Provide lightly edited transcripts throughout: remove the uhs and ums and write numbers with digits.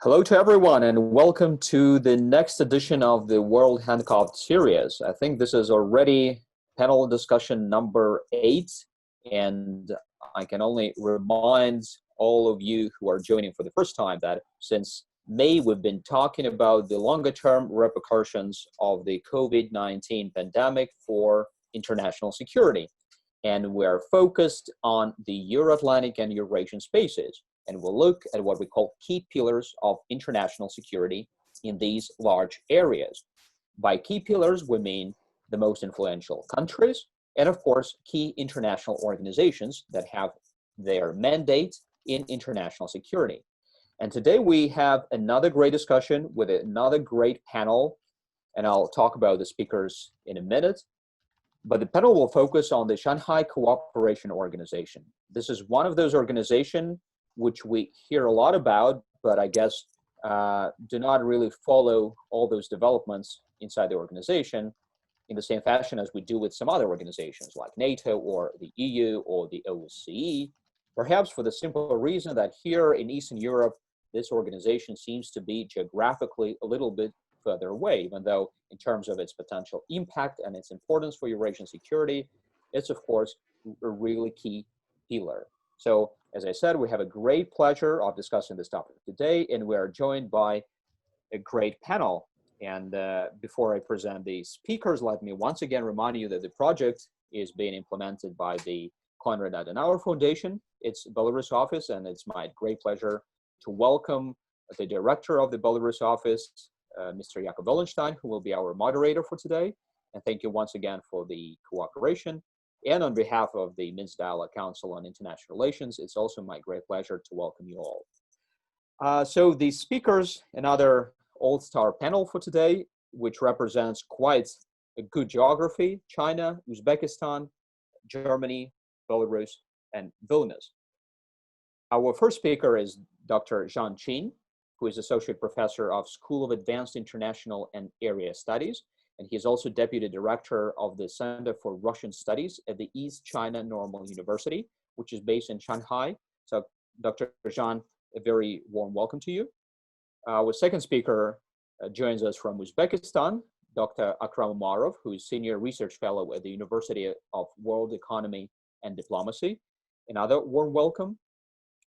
Hello to everyone and welcome to the next edition of the World HandCOV'd series. I think this is already panel discussion number 8, and I can only remind all of you who are joining for the first time that since May we've been talking about the longer term repercussions of the COVID-19 pandemic for international security. And we're focused on the Euro-Atlantic and Eurasian spaces. And we'll look at what we call key pillars of international security in these large areas. By key pillars, we mean the most influential countries, and of course, key international organizations that have their mandate in international security. And today we have another great discussion with another great panel, and I'll talk about the speakers in a minute. But the panel will focus on the Shanghai Cooperation Organization. This is one of those organizations which we hear a lot about, but I guess do not really follow all those developments inside the organization in the same fashion as we do with some other organizations like NATO or the EU or the OSCE, perhaps for the simple reason that here in Eastern Europe, this organization seems to be geographically a little bit further away, even though in terms of its potential impact and its importance for Eurasian security, it's of course a really key pillar. So, as I said, we have a great pleasure of discussing this topic today, and we are joined by a great panel. And before I present the speakers, let me once again remind you that the project is being implemented by the Konrad Adenauer Foundation, its Belarus office, and it's my great pleasure to welcome the director of the Belarus office, Mr. Jakub Wallenstein, who will be our moderator for today. And thank you once again for the cooperation. And on behalf of the Minsk Dialogue Council on International Relations, it's also my great pleasure to welcome you all. So the speakers, another all-star panel for today, which represents quite a good geography: China, Uzbekistan, Germany, Belarus, and Vilnius. Our first speaker is Dr. Zhang Qin, who is Associate Professor of School of Advanced International and Area Studies, and he is also Deputy Director of the Center for Russian Studies at the East China Normal University, which is based in Shanghai. So, Dr. Zhang, a very warm welcome to you. Our second speaker joins us from Uzbekistan, Dr. Akram Umarov, who is Senior Research Fellow at the University of World Economy and Diplomacy. Another warm welcome.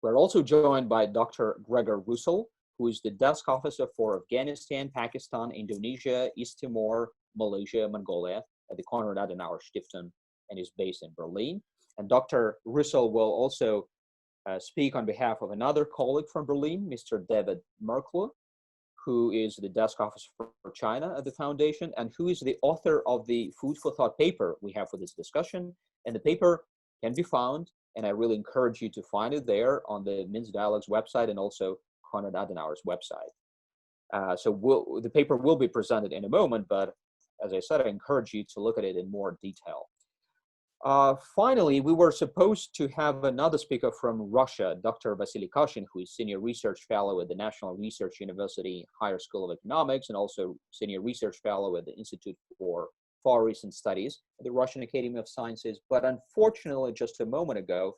We're also joined by Dr. Gregor Russell, who is the Desk Officer for Afghanistan, Pakistan, Indonesia, East Timor, Malaysia, Mongolia at the Konrad Adenauer Stiftung, and is based in Berlin. And Dr. Russell will also speak on behalf of another colleague from Berlin, Mr. David Merkle, who is the Desk Officer for China at the Foundation, and who is the author of the Food for Thought paper we have for this discussion. And the paper can be found, and I really encourage you to find it there on the Minsk Dialogue's website and also Konrad Adenauer's website. So the paper will be presented in a moment, but as I said, I encourage you to look at it in more detail. Finally, we were supposed to have another speaker from Russia, Dr. Vasily Kashin, who is Senior Research Fellow at the National Research University Higher School of Economics and also Senior Research Fellow at the Institute for Far Eastern Studies at the Russian Academy of Sciences. But unfortunately, just a moment ago,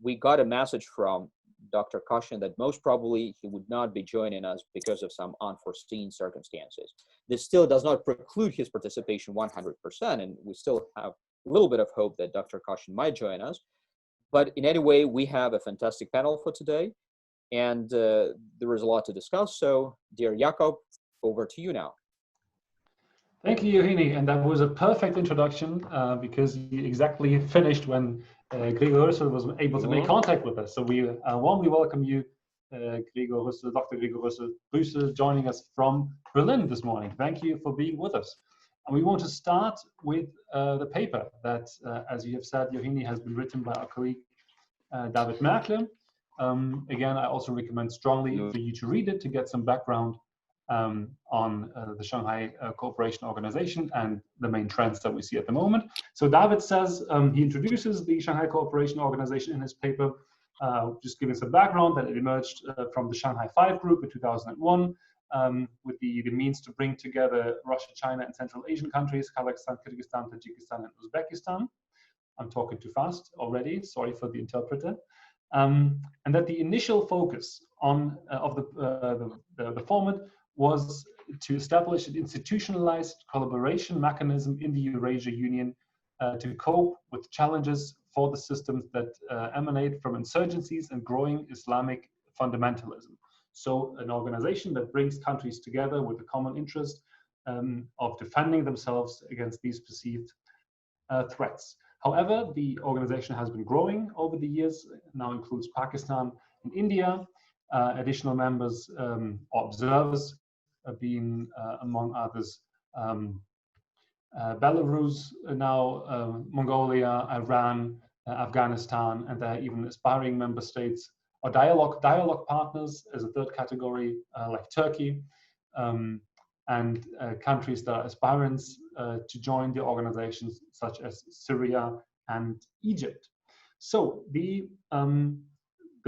we got a message from Dr. Kashin that most probably he would not be joining us because of some unforeseen circumstances. This still does not preclude his participation 100%, and we still have a little bit of hope that Dr. Kashin might join us. But in any way, we have a fantastic panel for today, and there is a lot to discuss. So, dear Jakub, over to you now. Thank you, Eugenii, and that was a perfect introduction because you exactly finished when Gregor Russell was able to make contact with us. So we warmly welcome you, Gregor Russell, Dr. Gregor Russell, joining us from Berlin this morning. Thank you for being with us. And we want to start with the paper that, as you have said, Eugenii, has been written by our colleague, David Merkle. Again, I also recommend strongly for you to read it to get some background on the Shanghai Cooperation Organization and the main trends that we see at the moment. So David says, he introduces the Shanghai Cooperation Organization in his paper, just giving some background that it emerged from the Shanghai 5 group in 2001 with the means to bring together Russia, China, and Central Asian countries, Kazakhstan, Kyrgyzstan, Tajikistan, and Uzbekistan. I'm talking too fast already, sorry for the interpreter. and that the initial focus of the format was to establish an institutionalized collaboration mechanism in the Eurasia Union to cope with challenges for the systems that emanate from insurgencies and growing Islamic fundamentalism. So an organization that brings countries together with a common interest of defending themselves against these perceived threats. However, the organization has been growing over the years, now includes Pakistan and India. Additional members or observers being, among others, Belarus, now Mongolia, Iran, Afghanistan, and there are even aspiring member states or dialogue partners as a third category, like Turkey, and countries that are aspirants to join the organizations, such as Syria and Egypt. So the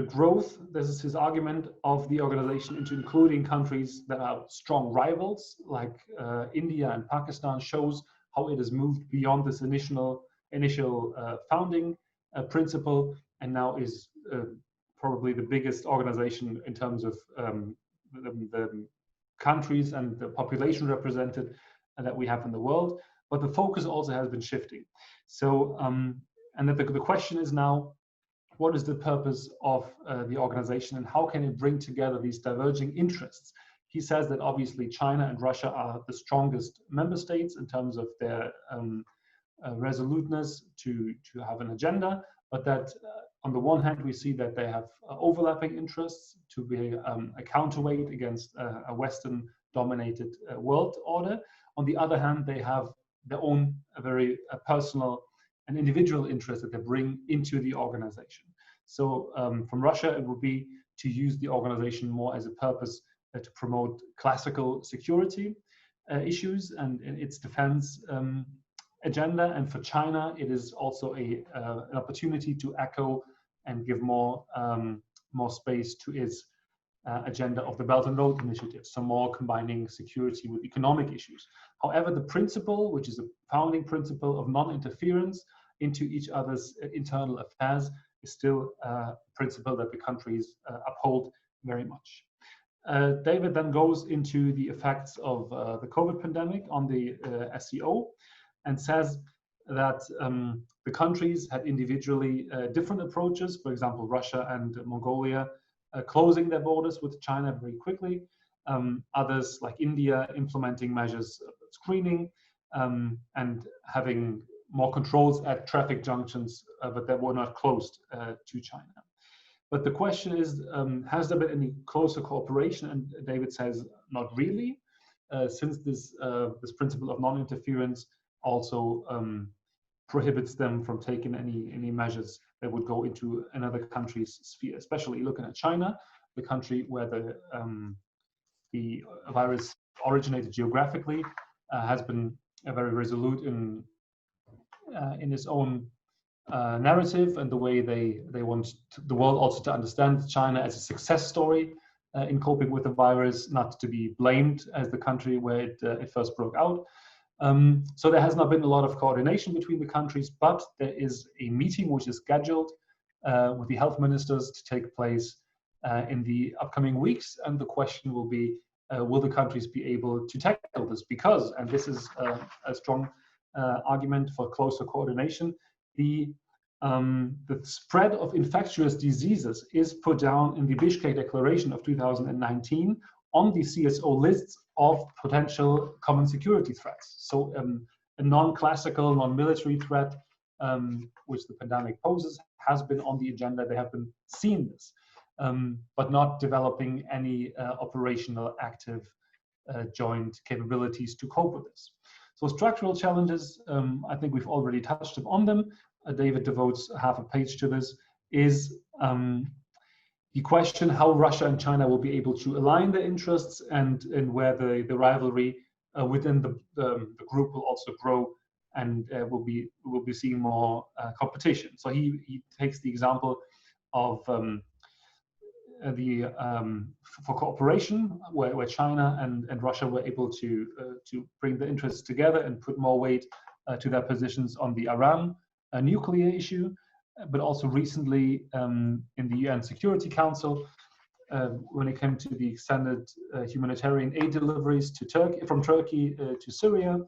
growth, this is his argument, of the organization into including countries that are strong rivals, like India and Pakistan, shows how it has moved beyond this initial founding principle, and now is probably the biggest organization in terms of the countries and the population represented that we have in the world. But the focus also has been shifting. So, and that the question is now, what is the purpose of the organization, and how can it bring together these diverging interests? He says that obviously China and Russia are the strongest member states in terms of their resoluteness to have an agenda, but that on the one hand, we see that they have overlapping interests to be a counterweight against a Western-dominated world order. On the other hand, they have their own very personal and individual interests that they bring into the organization. So from Russia, it would be to use the organization more as a purpose to promote classical security issues and its defense agenda. And for China, it is also an opportunity to echo and give more space to its agenda of the Belt and Road Initiative, so more combining security with economic issues. However, the principle, which is a founding principle of non-interference into each other's internal affairs, is still a principle that the countries uphold very much. David then goes into the effects of the COVID pandemic on the SCO and says that the countries had individually different approaches. For example, Russia and Mongolia closing their borders with China very quickly. Others, like India, implementing measures of screening and having more controls at traffic junctions, but that were not closed to China. But the question is, has there been any closer cooperation? And David says, not really, since this principle of non-interference also prohibits them from taking any measures that would go into another country's sphere, especially looking at China, the country where the virus originated geographically, has been very resolute in its own narrative and the way they want the world also to understand China as a success story in coping with the virus, not to be blamed as the country where it first broke out. So there has not been a lot of coordination between the countries, but there is a meeting which is scheduled with the health ministers to take place in the upcoming weeks. And the question will be, will the countries be able to tackle this? Because, and this is a strong argument for closer coordination, the spread of infectious diseases is put down in the Bishkek Declaration of 2019 on the CSO lists of potential common security threats. So a non-classical, non-military threat, which the pandemic poses, has been on the agenda. They have been seeing this, but not developing any operational active joint capabilities to cope with this. So structural challenges, I think we've already touched on them. David devotes half a page to this, is the question how Russia and China will be able to align their interests and where the rivalry within the group will also grow and we'll be seeing more competition. So he takes the example of for cooperation, where China and Russia were able to bring the interests together and put more weight to their positions on the Iran nuclear issue, but also recently in the UN Security Council, when it came to the extended humanitarian aid deliveries to from Turkey to Syria,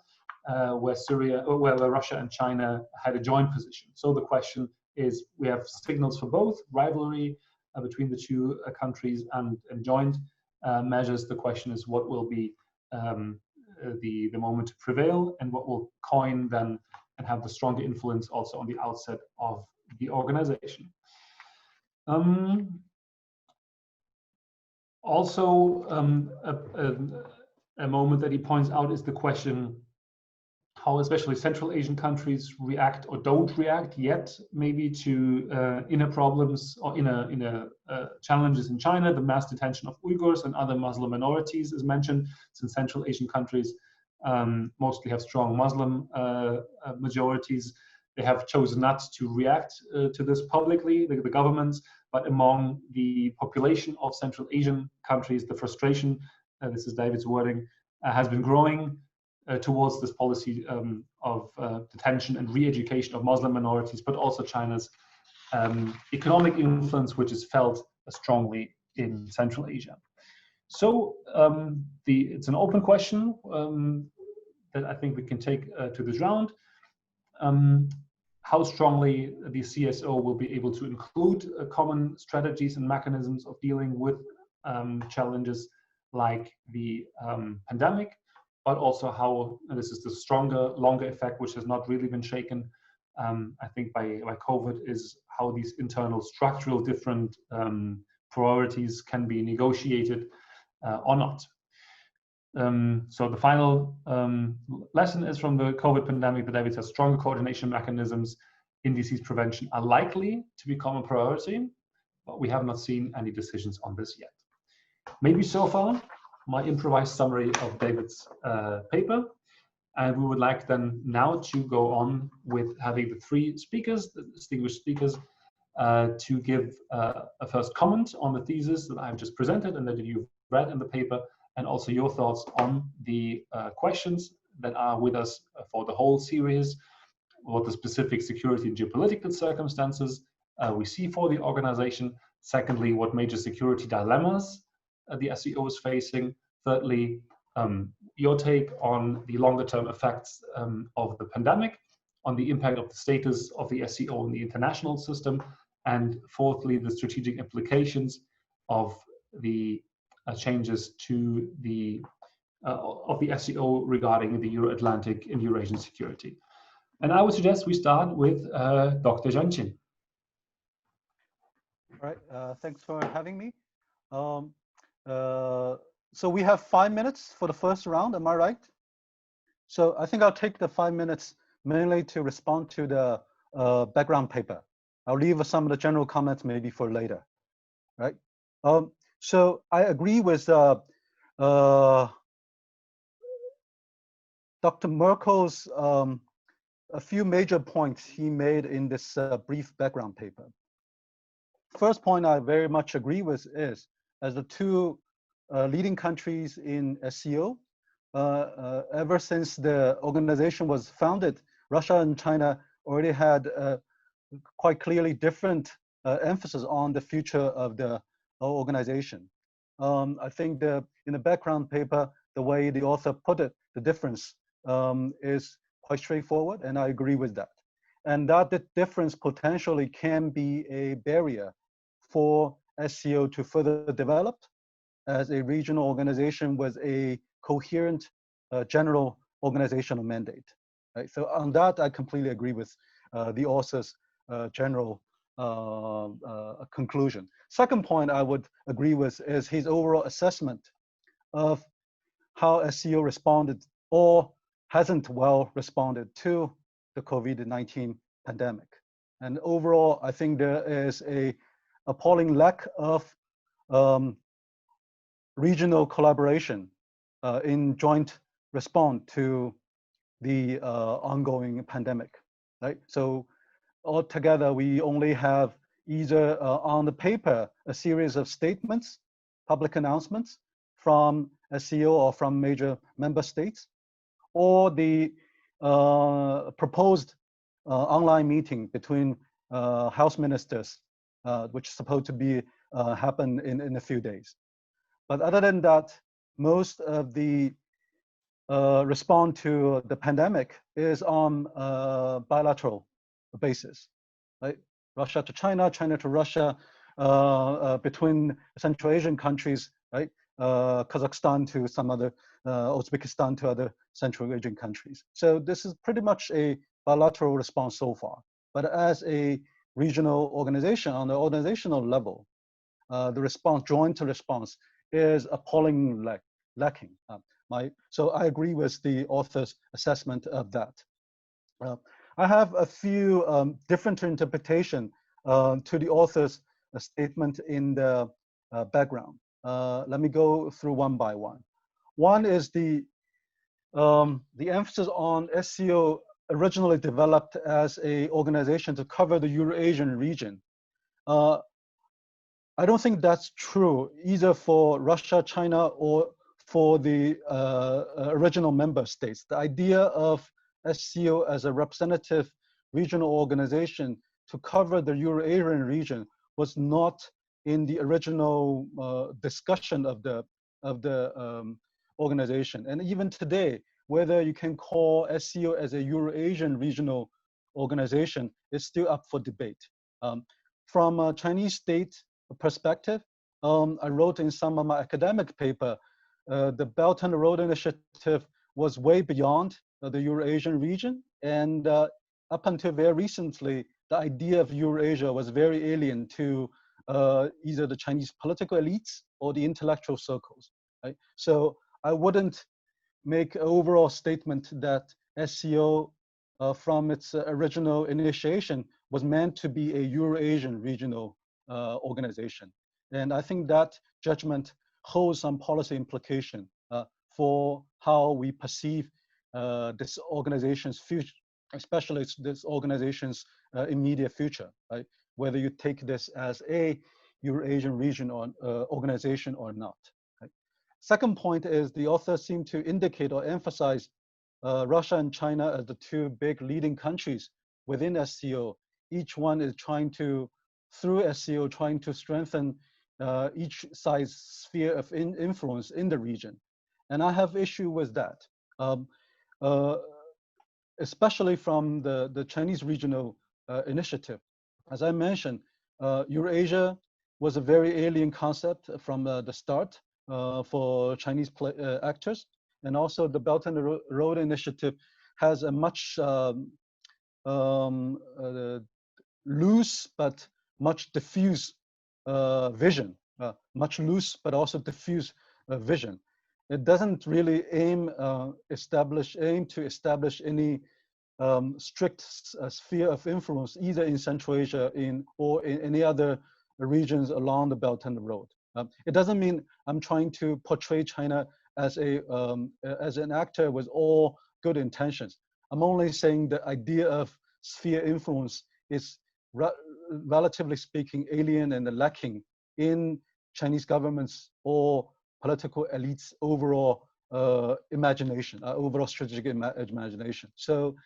where Russia and China had a joint position. So the question is, we have signals for both rivalry between the two countries and joint measures. The question is, what will be the moment to prevail, and what will coin then and have the stronger influence also on the outset of the organization. A moment that he points out is the question how especially Central Asian countries react or don't react yet, maybe to inner problems or inner challenges in China. The mass detention of Uyghurs and other Muslim minorities is mentioned, since Central Asian countries mostly have strong Muslim majorities. They have chosen not to react to this publicly, the governments, but among the population of Central Asian countries, the frustration, this is David's wording, has been growing towards this policy of detention and re-education of Muslim minorities, but also China's economic influence, which is felt strongly in Central Asia. So it's an open question that I think we can take to this round. How strongly the CSO will be able to include common strategies and mechanisms of dealing with challenges like the pandemic, but also how, and this is the longer effect, which has not really been shaken, I think, by COVID, is how these internal structural different priorities can be negotiated or not. So the final lesson is from the COVID pandemic that David says stronger coordination mechanisms in disease prevention are likely to become a priority, but we have not seen any decisions on this yet. Maybe so far, my improvised summary of David's paper. And we would like then now to go on with having the three speakers, the distinguished speakers, to give a first comment on the thesis that I've just presented and that you've read in the paper, and also your thoughts on the questions that are with us for the whole series, what the specific security and geopolitical circumstances we see for the organization. Secondly, what major security dilemmas the SCO is facing. Thirdly, your take on the longer term effects of the pandemic, on the impact of the status of the SCO in the international system. And fourthly, the strategic implications of the changes to the of the SCO regarding the Euro-Atlantic and Eurasian security. And I would suggest we start with Dr. Zhang Qin. All right, thanks for having me. So we have 5 minutes for the first round, am I right? So I think I'll take the 5 minutes mainly to respond to the background paper. I'll leave some of the general comments maybe for later, right? So I agree with Dr. Merkel's a few major points he made in this brief background paper. First point I very much agree with is, as the two leading countries in SCO, ever since the organization was founded, Russia and China already had quite clearly different emphasis on the future of the organization. I think in the background paper, the way the author put it, the difference is quite straightforward, and I agree with that. And that the difference potentially can be a barrier for SCO to further develop as a regional organization with a coherent general organizational mandate. Right? So on that, I completely agree with the author's general conclusion. Second point I would agree with is his overall assessment of how SCO responded or hasn't well responded to the COVID-19 pandemic. And overall, I think there is a appalling lack of regional collaboration in joint response to the ongoing pandemic, right? So altogether, we only have either on the paper, a series of statements, public announcements from SCO or from major member states, or the proposed online meeting between House ministers, which is supposed to be happen in a few days. But other than that, most of the response to the pandemic is on bilateral basis, right? Russia to China, China to Russia, between Central Asian countries, right? Kazakhstan to some other, Uzbekistan to other Central Asian countries. So this is pretty much a bilateral response so far. But as a regional organization, on the organizational level, the response, joint response, is appalling lacking. So I agree with the author's assessment of that. I have a few different interpretation to the author's statement in the background. Let me go through one by one. One is the emphasis on SCO originally developed as an organization to cover the Eurasian region. I don't think that's true either for Russia, China, or for the original member states. The idea of SCO as a representative regional organization to cover the Eurasian region was not in the original discussion of the organization. And even today, whether you can call SCO as a Eurasian regional organization is still up for debate. From a Chinese state perspective, I wrote in some of my academic paper, the Belt and Road Initiative was way beyond the Eurasian region. And up until very recently, the idea of Eurasia was very alien to either the Chinese political elites or the intellectual circles. Right? So I wouldn't make an overall statement that SCO from its original initiation was meant to be a Eurasian regional organization. And I think that judgment holds some policy implication for how we perceive this organization's future, especially this organization's immediate future, right? Whether you take this as a Eurasian region or organization or not. Right? Second point is the author seemed to indicate or emphasize Russia and China as the two big leading countries within SCO. Each one is trying to, through SCO, trying to strengthen each side's sphere of influence in the region. And I have issue with that, especially from the Chinese regional initiative. As I mentioned, Eurasia was a very alien concept from the start for Chinese actors. And also the Belt and Road Initiative has a much loose but much diffuse vision, much loose but also diffuse vision. It doesn't really aim to establish any strict sphere of influence either in Central Asia or in any other regions along the Belt and the Road. It doesn't mean I'm trying to portray China as an actor with all good intentions. I'm only saying the idea of sphere influence is relatively speaking alien and lacking in Chinese governments or political elites' overall imagination, overall strategic imagination. So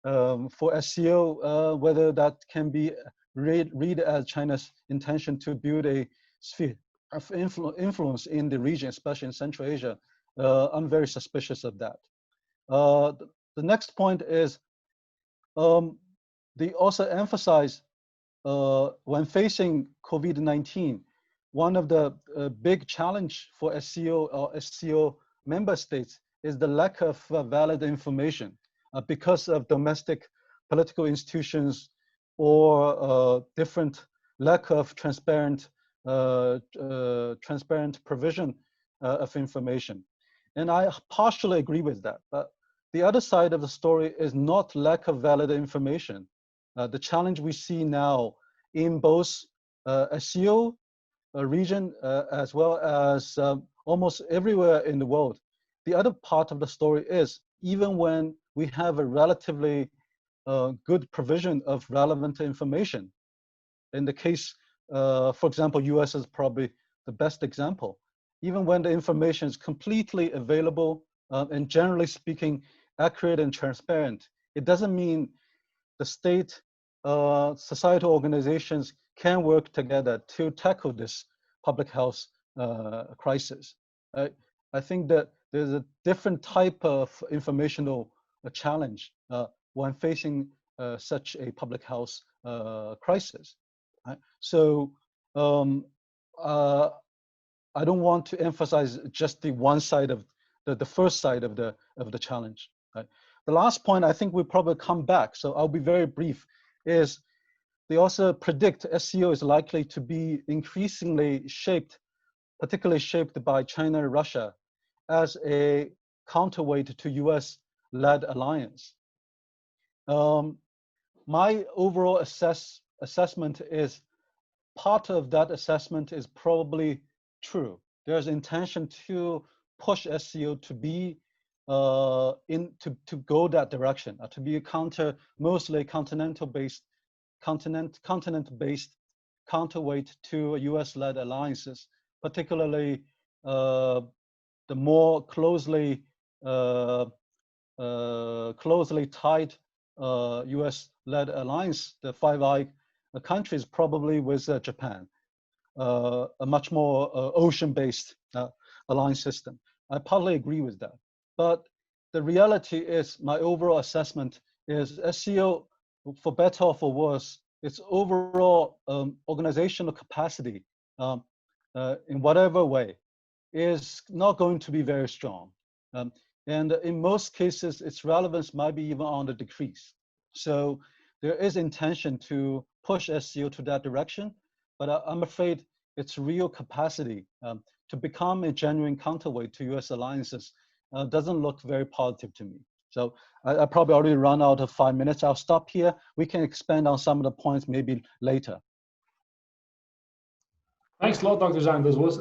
for SCO, whether that can be read as China's intention to build a sphere of influence in the region, especially in Central Asia, I'm very suspicious of that. The next point is they also emphasize when facing COVID-19, one of the big challenge for SCO or SCO member states is the lack of valid information because of domestic political institutions or different lack of transparent provision of information. And I partially agree with that. But the other side of the story is not lack of valid information. The challenge we see now in both SCO region as well as almost everywhere in the world. The other part of the story is even when we have a relatively good provision of relevant information, in the case, for example, US is probably the best example. Even when the information is completely available and generally speaking, accurate and transparent, it doesn't mean the state societal organizations can work together to tackle this public health crisis. I think that there's a different type of informational challenge when facing such a public health crisis. Right? So I don't want to emphasize just the one side of the first side of the challenge. Right? The last point, I think we'll probably come back, so I'll be very brief, is they also predict SCO is likely to be increasingly shaped, particularly shaped by China and Russia, as a counterweight to US-led alliance. My overall assessment is part of that assessment is probably true. There's intention to push SCO to be to go that direction, to be a mostly continent-based counterweight to US-led alliances, particularly the more closely tied US-led alliance, the Five Eyes countries, probably with Japan, a much more ocean-based alliance system. I partly agree with that. But the reality is, my overall assessment is SCO, for better or for worse, its overall organizational capacity in whatever way is not going to be very strong. And in most cases, its relevance might be even on the decrease. So there is intention to push SCO to that direction, but I'm afraid its real capacity to become a genuine counterweight to US alliances doesn't look very positive to me. So I probably already run out of 5 minutes. I'll stop here. We can expand on some of the points maybe later. Thanks a lot, Dr. Zhang. This was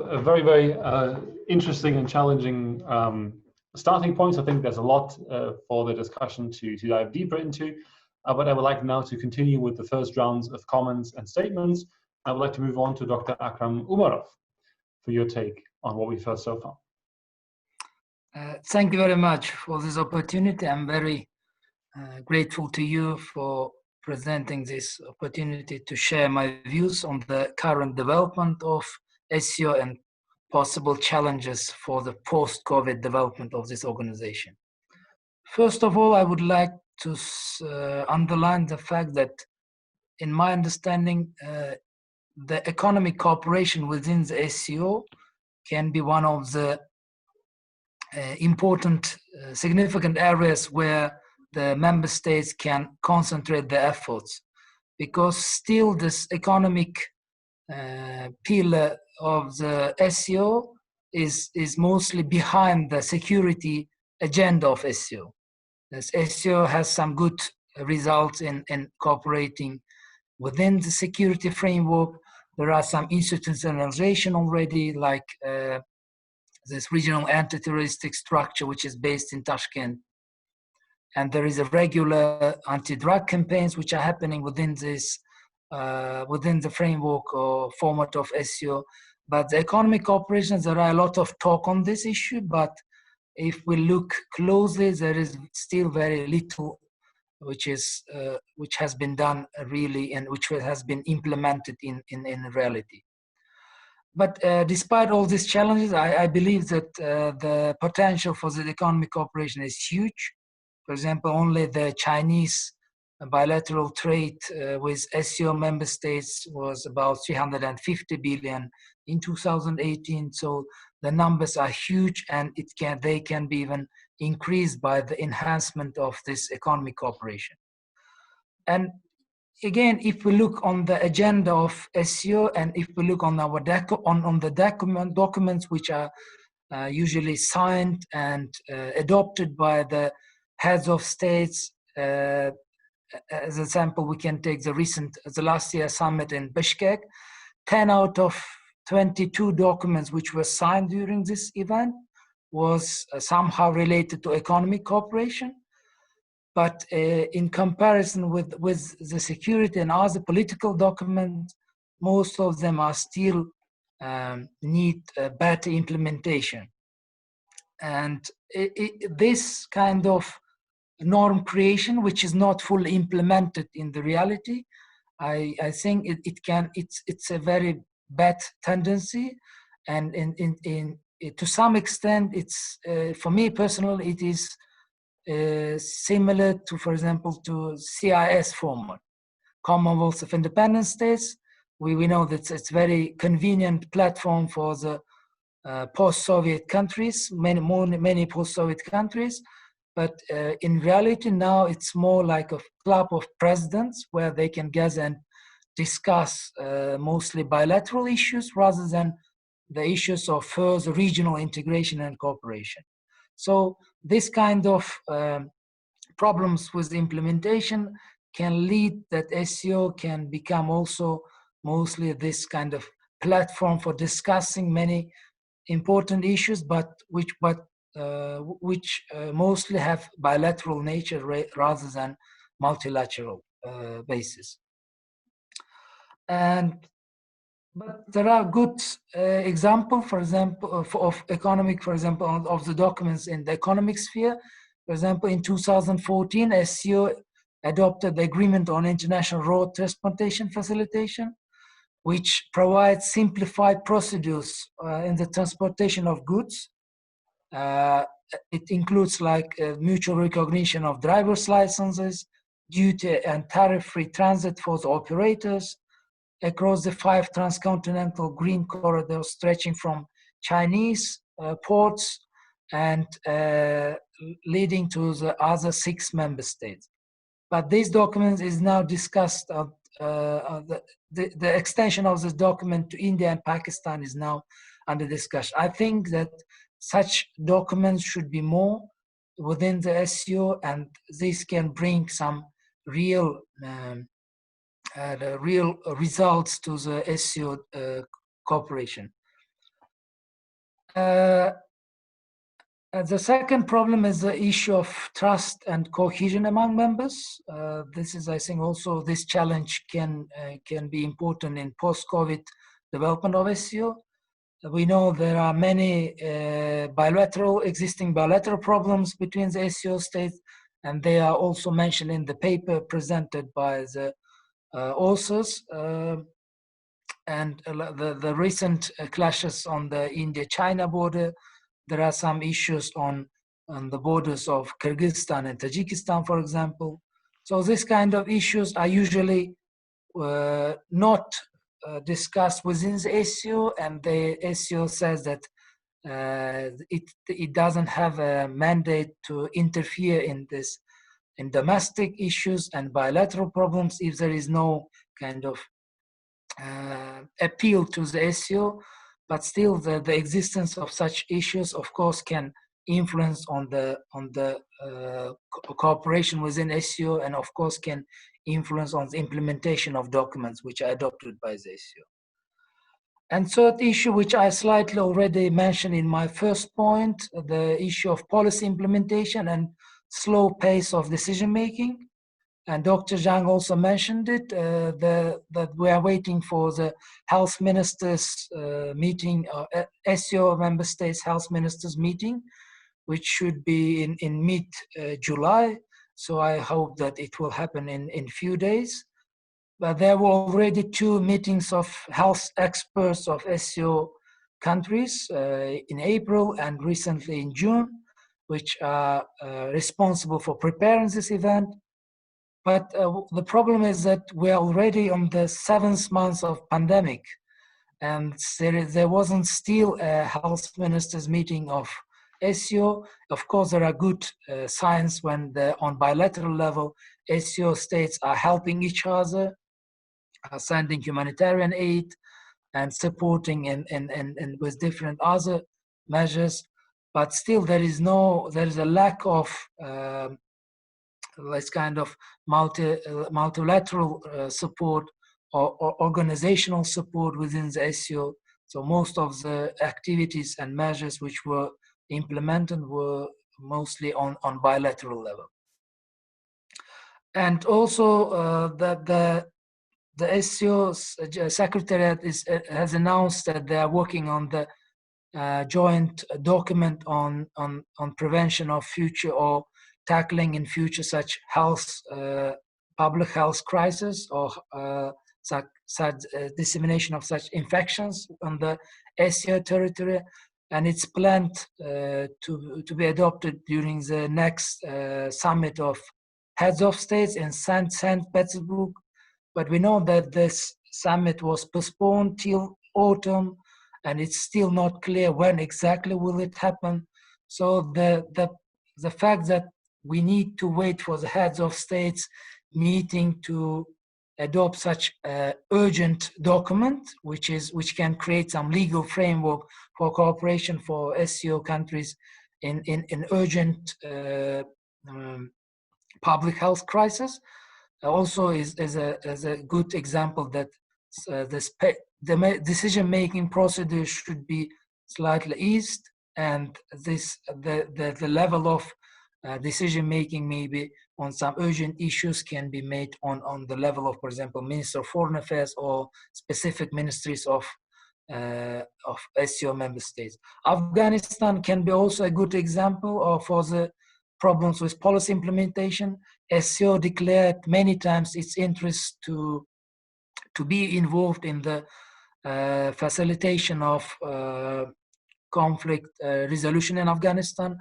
a very, very interesting and challenging starting points. I think there's a lot for the discussion to dive deeper into. But I would like now to continue with the first rounds of comments and statements. I would like to move on to Dr. Akram Umarov for your take on what we've heard so far. Thank you very much for this opportunity. I'm very grateful to you for presenting this opportunity to share my views on the current development of SCO and possible challenges for the post-COVID development of this organization. First of all, I would like to underline the fact that, in my understanding, the economic cooperation within the SCO can be one of the important, significant areas where the member states can concentrate their efforts, because still this economic pillar of the SCO is mostly behind the security agenda of SCO. This SCO has some good results in cooperating within the security framework. There are some institutionalization already, like this regional anti-terroristic structure, which is based in Tashkent. And there is a regular anti-drug campaigns which are happening within this, within the framework or format of SCO. But the economic cooperation, there are a lot of talk on this issue, but if we look closely, there is still very little which has been done really, and which has been implemented in reality. But despite all these challenges, I believe that the potential for the economic cooperation is huge. For example, only the Chinese bilateral trade with SCO member states was about 350 billion in 2018. So the numbers are huge, and they can be even increased by the enhancement of this economic cooperation. And again, if we look on the agenda of SCO, and if we look on our documents which are usually signed and adopted by the heads of states, as an example, we can take the last year summit in Bishkek. 10 out of 22 documents which were signed during this event was somehow related to economic cooperation. But in comparison with the security and other political documents, most of them are still need better implementation. And this kind of norm creation, which is not fully implemented in the reality. I think it's a very bad tendency, and to some extent, it's for me personally, it is similar to, for example, to CIS format, Commonwealth of Independent States. We know that it's very convenient platform for the post-Soviet countries, many post-Soviet countries. But in reality now it's more like a club of presidents where they can gather and discuss mostly bilateral issues rather than the issues of further regional integration and cooperation. So this kind of problems with the implementation can lead that SCO can become also mostly this kind of platform for discussing many important issues, but which mostly have bilateral nature rather than multilateral basis. But there are good example, for example, of economic, for example, of the documents in the economic sphere. For example, in 2014, SCO adopted the Agreement on International Road Transportation Facilitation, which provides simplified procedures in the transportation of goods. It includes like mutual recognition of driver's licenses, duty and tariff-free transit for the operators across the 5 transcontinental green corridors stretching from Chinese ports and leading to the other 6 member states. But this document is now discussed. The extension of this document to India and Pakistan is now under discussion. I think that such documents should be more within the SCO, and this can bring some real results to the SCO cooperation. The second problem is the issue of trust and cohesion among members. This is, I think, also this challenge can be important in post-COVID development of SCO. We know there are many existing bilateral problems between the SCO states, and they are also mentioned in the paper presented by the authors. And the recent clashes on the India-China border. There are some issues on the borders of Kyrgyzstan and Tajikistan, for example. So this kind of issues are usually not discussed within the SCO, and the SCO says that it doesn't have a mandate to interfere in domestic issues and bilateral problems if there is no kind of appeal to the SCO. But still, the existence of such issues, of course, can influence on the cooperation within SCO, and of course can influence on the implementation of documents which are adopted by the SCO. And third issue, which I slightly already mentioned in my first point, the issue of policy implementation and slow pace of decision making. And Dr. Zhang also mentioned it, that we are waiting for the health ministers meeting, SCO member states health ministers meeting, which should be in mid-July. So I hope that it will happen in few days. But there were already 2 meetings of health experts of SCO countries in April and recently in June, which are responsible for preparing this event. But the problem is that we're already on the 7th month of pandemic, and there wasn't still a health ministers meeting of SCO. Of course, there are good signs when on bilateral level, SCO states are helping each other, sending humanitarian aid and supporting and with different other measures. But still, there is a lack of this kind of multilateral support or organizational support within the SCO. So most of the activities and measures which were implemented were mostly on bilateral level. And also the SCO Secretariat has announced that they are working on the joint document on prevention of future or tackling in future such public health crisis or such dissemination of such infections on the SCO territory, and it's planned to be adopted during the next summit of heads of states in St. Petersburg. But we know that this summit was postponed till autumn, and it's still not clear when exactly will it happen. So the fact that we need to wait for the heads of states meeting to adopt such urgent document, which can create some legal framework for cooperation for SCO countries in urgent public health crisis, also is a good example that the decision-making procedure should be slightly eased, and the level of decision-making maybe on some urgent issues can be made on the level of, for example, Minister of Foreign Affairs or specific ministries of SCO member states. Afghanistan can be also a good example for the problems with policy implementation. SCO declared many times its interest to be involved in the facilitation of conflict resolution in Afghanistan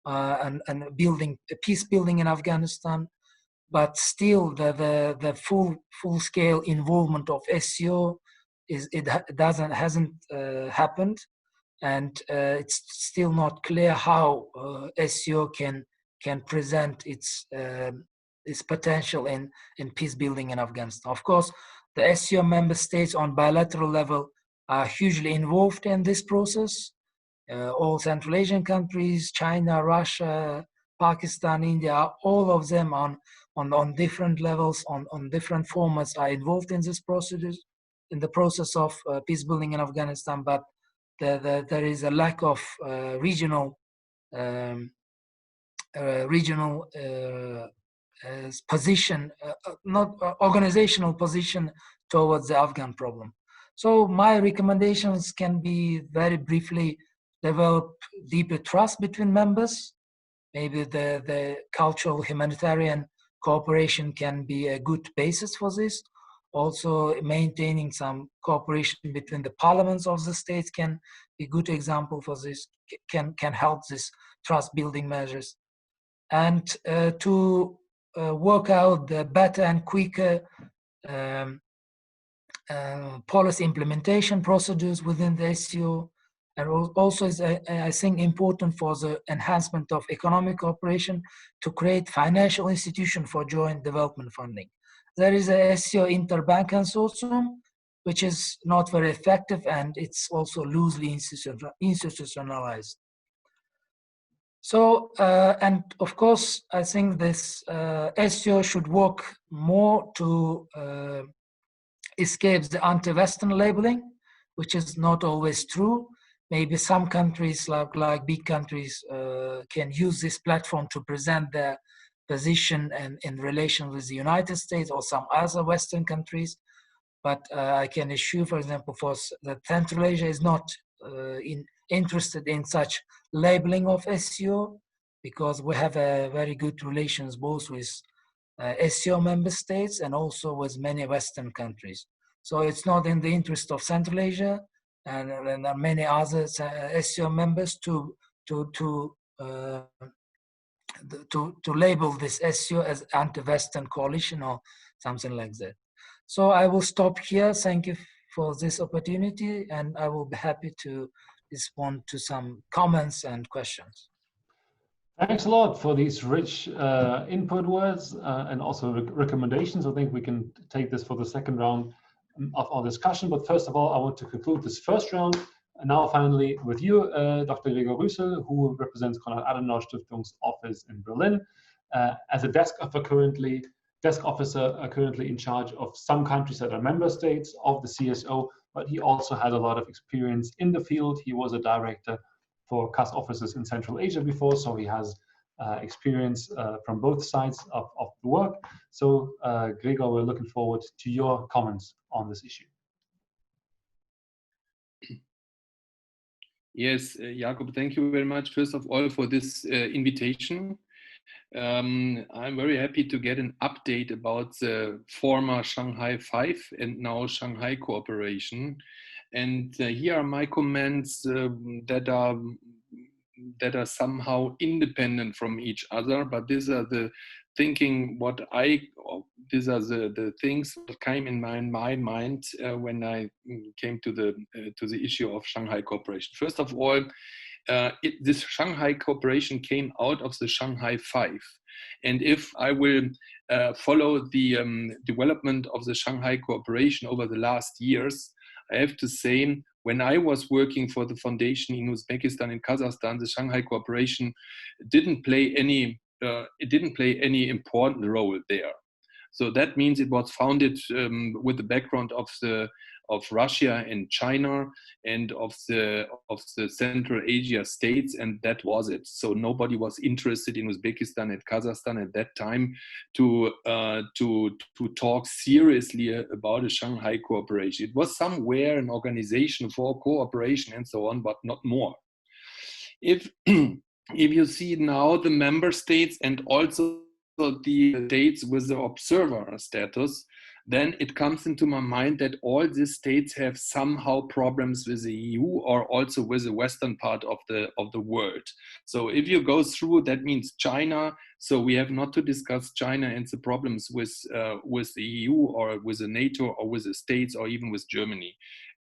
and peace building in Afghanistan, but still the full scale involvement of SCO hasn't happened, and it's still not clear how SCO can present its potential in peace building in Afghanistan. Of course, the SCO member states on bilateral level are hugely involved in this process. All Central Asian countries, China, Russia, Pakistan, India, all of them on different levels, on different formats are involved in this process, in the process of peace building in Afghanistan. But there is a lack of regional position, not organizational position towards the Afghan problem. So my recommendations can be very briefly: develop deeper trust between members. Maybe the cultural humanitarian cooperation can be a good basis for this. Also, maintaining some cooperation between the parliaments of the states can be a good example for this, can help this trust building measures. And to work out the better and quicker policy implementation procedures within the SCO, and also is, I think, important for the enhancement of economic cooperation to create financial institution for joint development funding. There is a SCO interbank consortium, which is not very effective, and it's also loosely institutionalized. So, and of course, I think this SCO should work more to escape the anti-Western labeling, which is not always true. Maybe some countries, like big countries, can use this platform to present their position and in relation with the United States or some other Western countries. But I can assure, for example, that Central Asia is not interested in such labeling of SCO, because we have a very good relations both with SCO member states and also with many Western countries. So it's not in the interest of Central Asia and many other SCO members to label this SCO as anti-Western coalition or something like that. So I will stop here. Thank you for this opportunity, and I will be happy to respond to some comments and questions. Thanks a lot for these rich input words and also recommendations. I think we can take this for the second round of our discussion. But first of all, I want to conclude this first round. And now finally with you, Dr. Gregor Rüssel, who represents Konrad-Adenauer-Stiftung's office in Berlin. As a desk officer currently in charge of some countries that are member states of the CSO, but he also has a lot of experience in the field. He was a director for CAS offices in Central Asia before, so he has experience from both sides of the work. So Gregor, we're looking forward to your comments on this issue. Yes, Jakob, thank you very much, first of all, for this invitation. I'm very happy to get an update about the former Shanghai 5 and now Shanghai Cooperation. And here are my comments that are somehow independent from each other, but these are the thinking these are the things that came in my mind when I came to the issue of Shanghai Cooperation. First of all, this Shanghai Cooperation came out of the Shanghai 5. And if I will follow the development of the Shanghai Cooperation over the last years, I have to say, when I was working for the foundation in Uzbekistan and Kazakhstan, the Shanghai Cooperation didn't play any important role there. So that means it was founded with the background of Russia and China and of the Central Asia states, and that was it. So nobody was interested in Uzbekistan and Kazakhstan at that time to talk seriously about a Shanghai Cooperation. It was somewhere an organization for cooperation and so on, but not more. If you see now the member states and also the states with the observer status, then it comes into my mind that all these states have somehow problems with the EU or also with the western part of the world. So if you go through, that means China. So we have not to discuss China and the problems with the EU or with the NATO or with the states or even with Germany.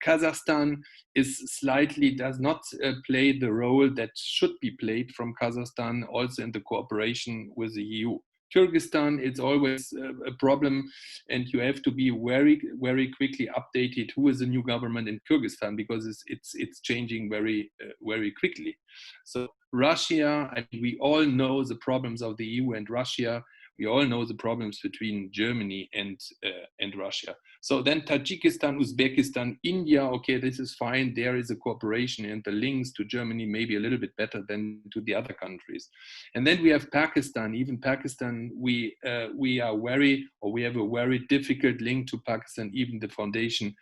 Kazakhstan does not play the role that should be played from Kazakhstan also in the cooperation with the EU. Kyrgyzstan, it's always a problem, and you have to be very, very quickly updated who is the new government in Kyrgyzstan, because it's changing very, very quickly. So Russia, I mean, we all know the problems of the EU and Russia. We all know the problems between Germany and Russia. So then Tajikistan, Uzbekistan, India, okay, this is fine. There is a cooperation, and the links to Germany may be a little bit better than to the other countries. And then we have Pakistan. Even Pakistan, we have a very difficult link to Pakistan. Even the foundation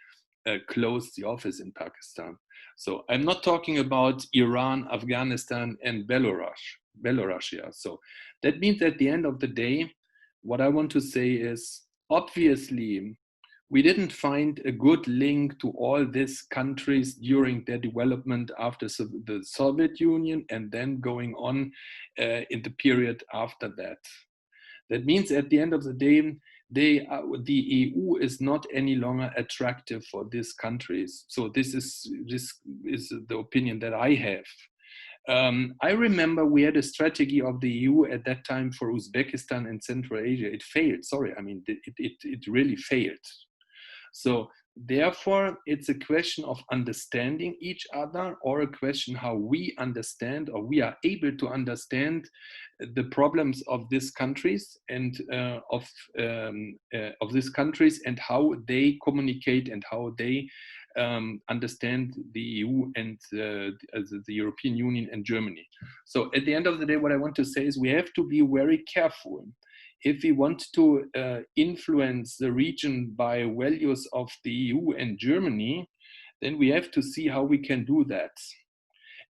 closed the office in Pakistan. So I'm not talking about Iran, Afghanistan, and Belarus. So that means at the end of the day, what I want to say is, obviously, we didn't find a good link to all these countries during their development after the Soviet Union and then going on in the period after that. That means at the end of the day, the EU is not any longer attractive for these countries. So this is the opinion that I have. I remember we had a strategy of the EU at that time for Uzbekistan and Central Asia. It failed. Sorry, I mean, it really failed. So therefore, it's a question of understanding each other, or a question how we understand or we are able to understand the problems of these countries and of these countries and how they communicate and how they understand the EU and the European Union and Germany. So at the end of the day, what I want to say is we have to be very careful. If we want to influence the region by values of the EU and Germany, then we have to see how we can do that.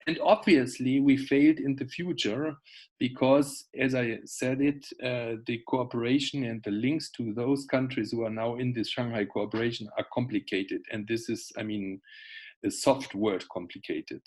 And obviously, we failed in the future because, as I said it, the cooperation and the links to those countries who are now in this Shanghai Cooperation are complicated. And this is, I mean, a soft word, complicated.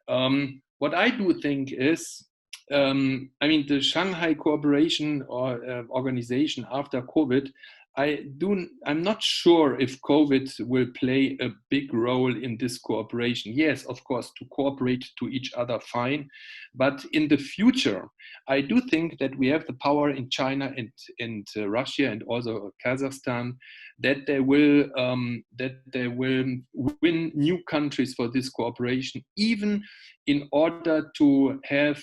What I do think is, I mean, the Shanghai Cooperation Organization after COVID, I'm not sure if COVID will play a big role in this cooperation. Yes, of course, to cooperate to each other, fine. But in the future, I do think that we have the power in China and Russia and also Kazakhstan that they will win new countries for this cooperation, even in order to have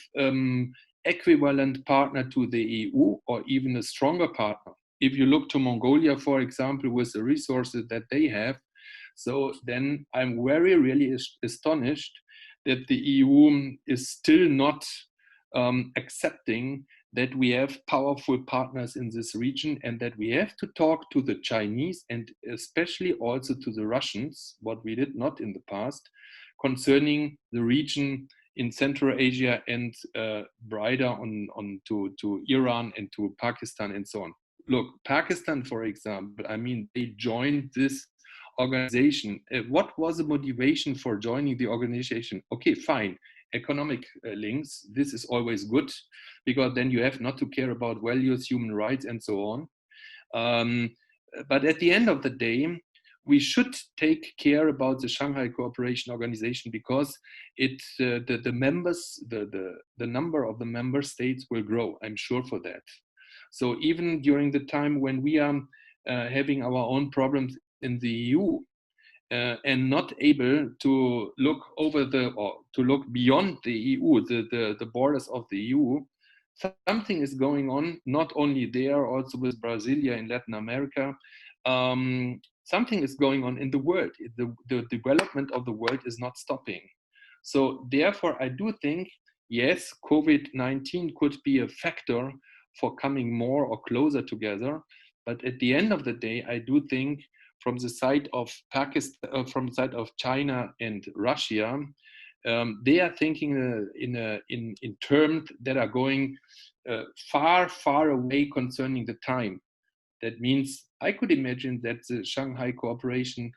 equivalent partner to the EU or even a stronger partner. If you look to Mongolia, for example, with the resources that they have, so then I'm really astonished that the EU is still not accepting that we have powerful partners in this region and that we have to talk to the Chinese and especially also to the Russians, what we did not in the past, concerning the region in Central Asia and brighter on to Iran and to Pakistan and so on. Look, Pakistan, for example, I mean, they joined this organization. What was the motivation for joining the organization? Okay, fine, economic links. This is always good because then you have not to care about values, human rights, and so on. But at the end of the day, we should take care about the Shanghai Cooperation Organization because the members, the number of the member states will grow. I'm sure for that. So even during the time when we are having our own problems in the EU and not able to look over to look beyond the EU, the borders of the EU, something is going on, not only there, also with Brasilia in Latin America. Something is going on in the world. The development of the world is not stopping. So therefore, I do think, yes, COVID-19 could be a factor for coming more or closer together. But at the end of the day, I do think from the side of Pakistan, from the side of China and Russia, they are thinking in terms that are going far, far away concerning the time. That means I could imagine that the Shanghai Cooperation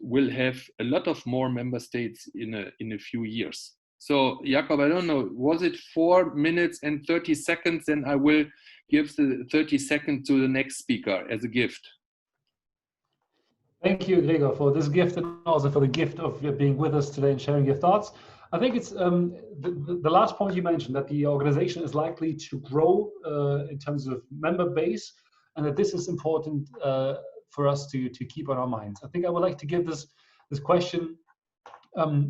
will have a lot of more member states in a few years. So, Jakob, I don't know, was it 4 minutes and 30 seconds? And I will give the 30 seconds to the next speaker as a gift. Thank you, Gregor, for this gift and also for the gift of being with us today and sharing your thoughts. I think it's the last point you mentioned, that the organization is likely to grow in terms of member base, and that this is important for us to keep on our minds. I think I would like to give this question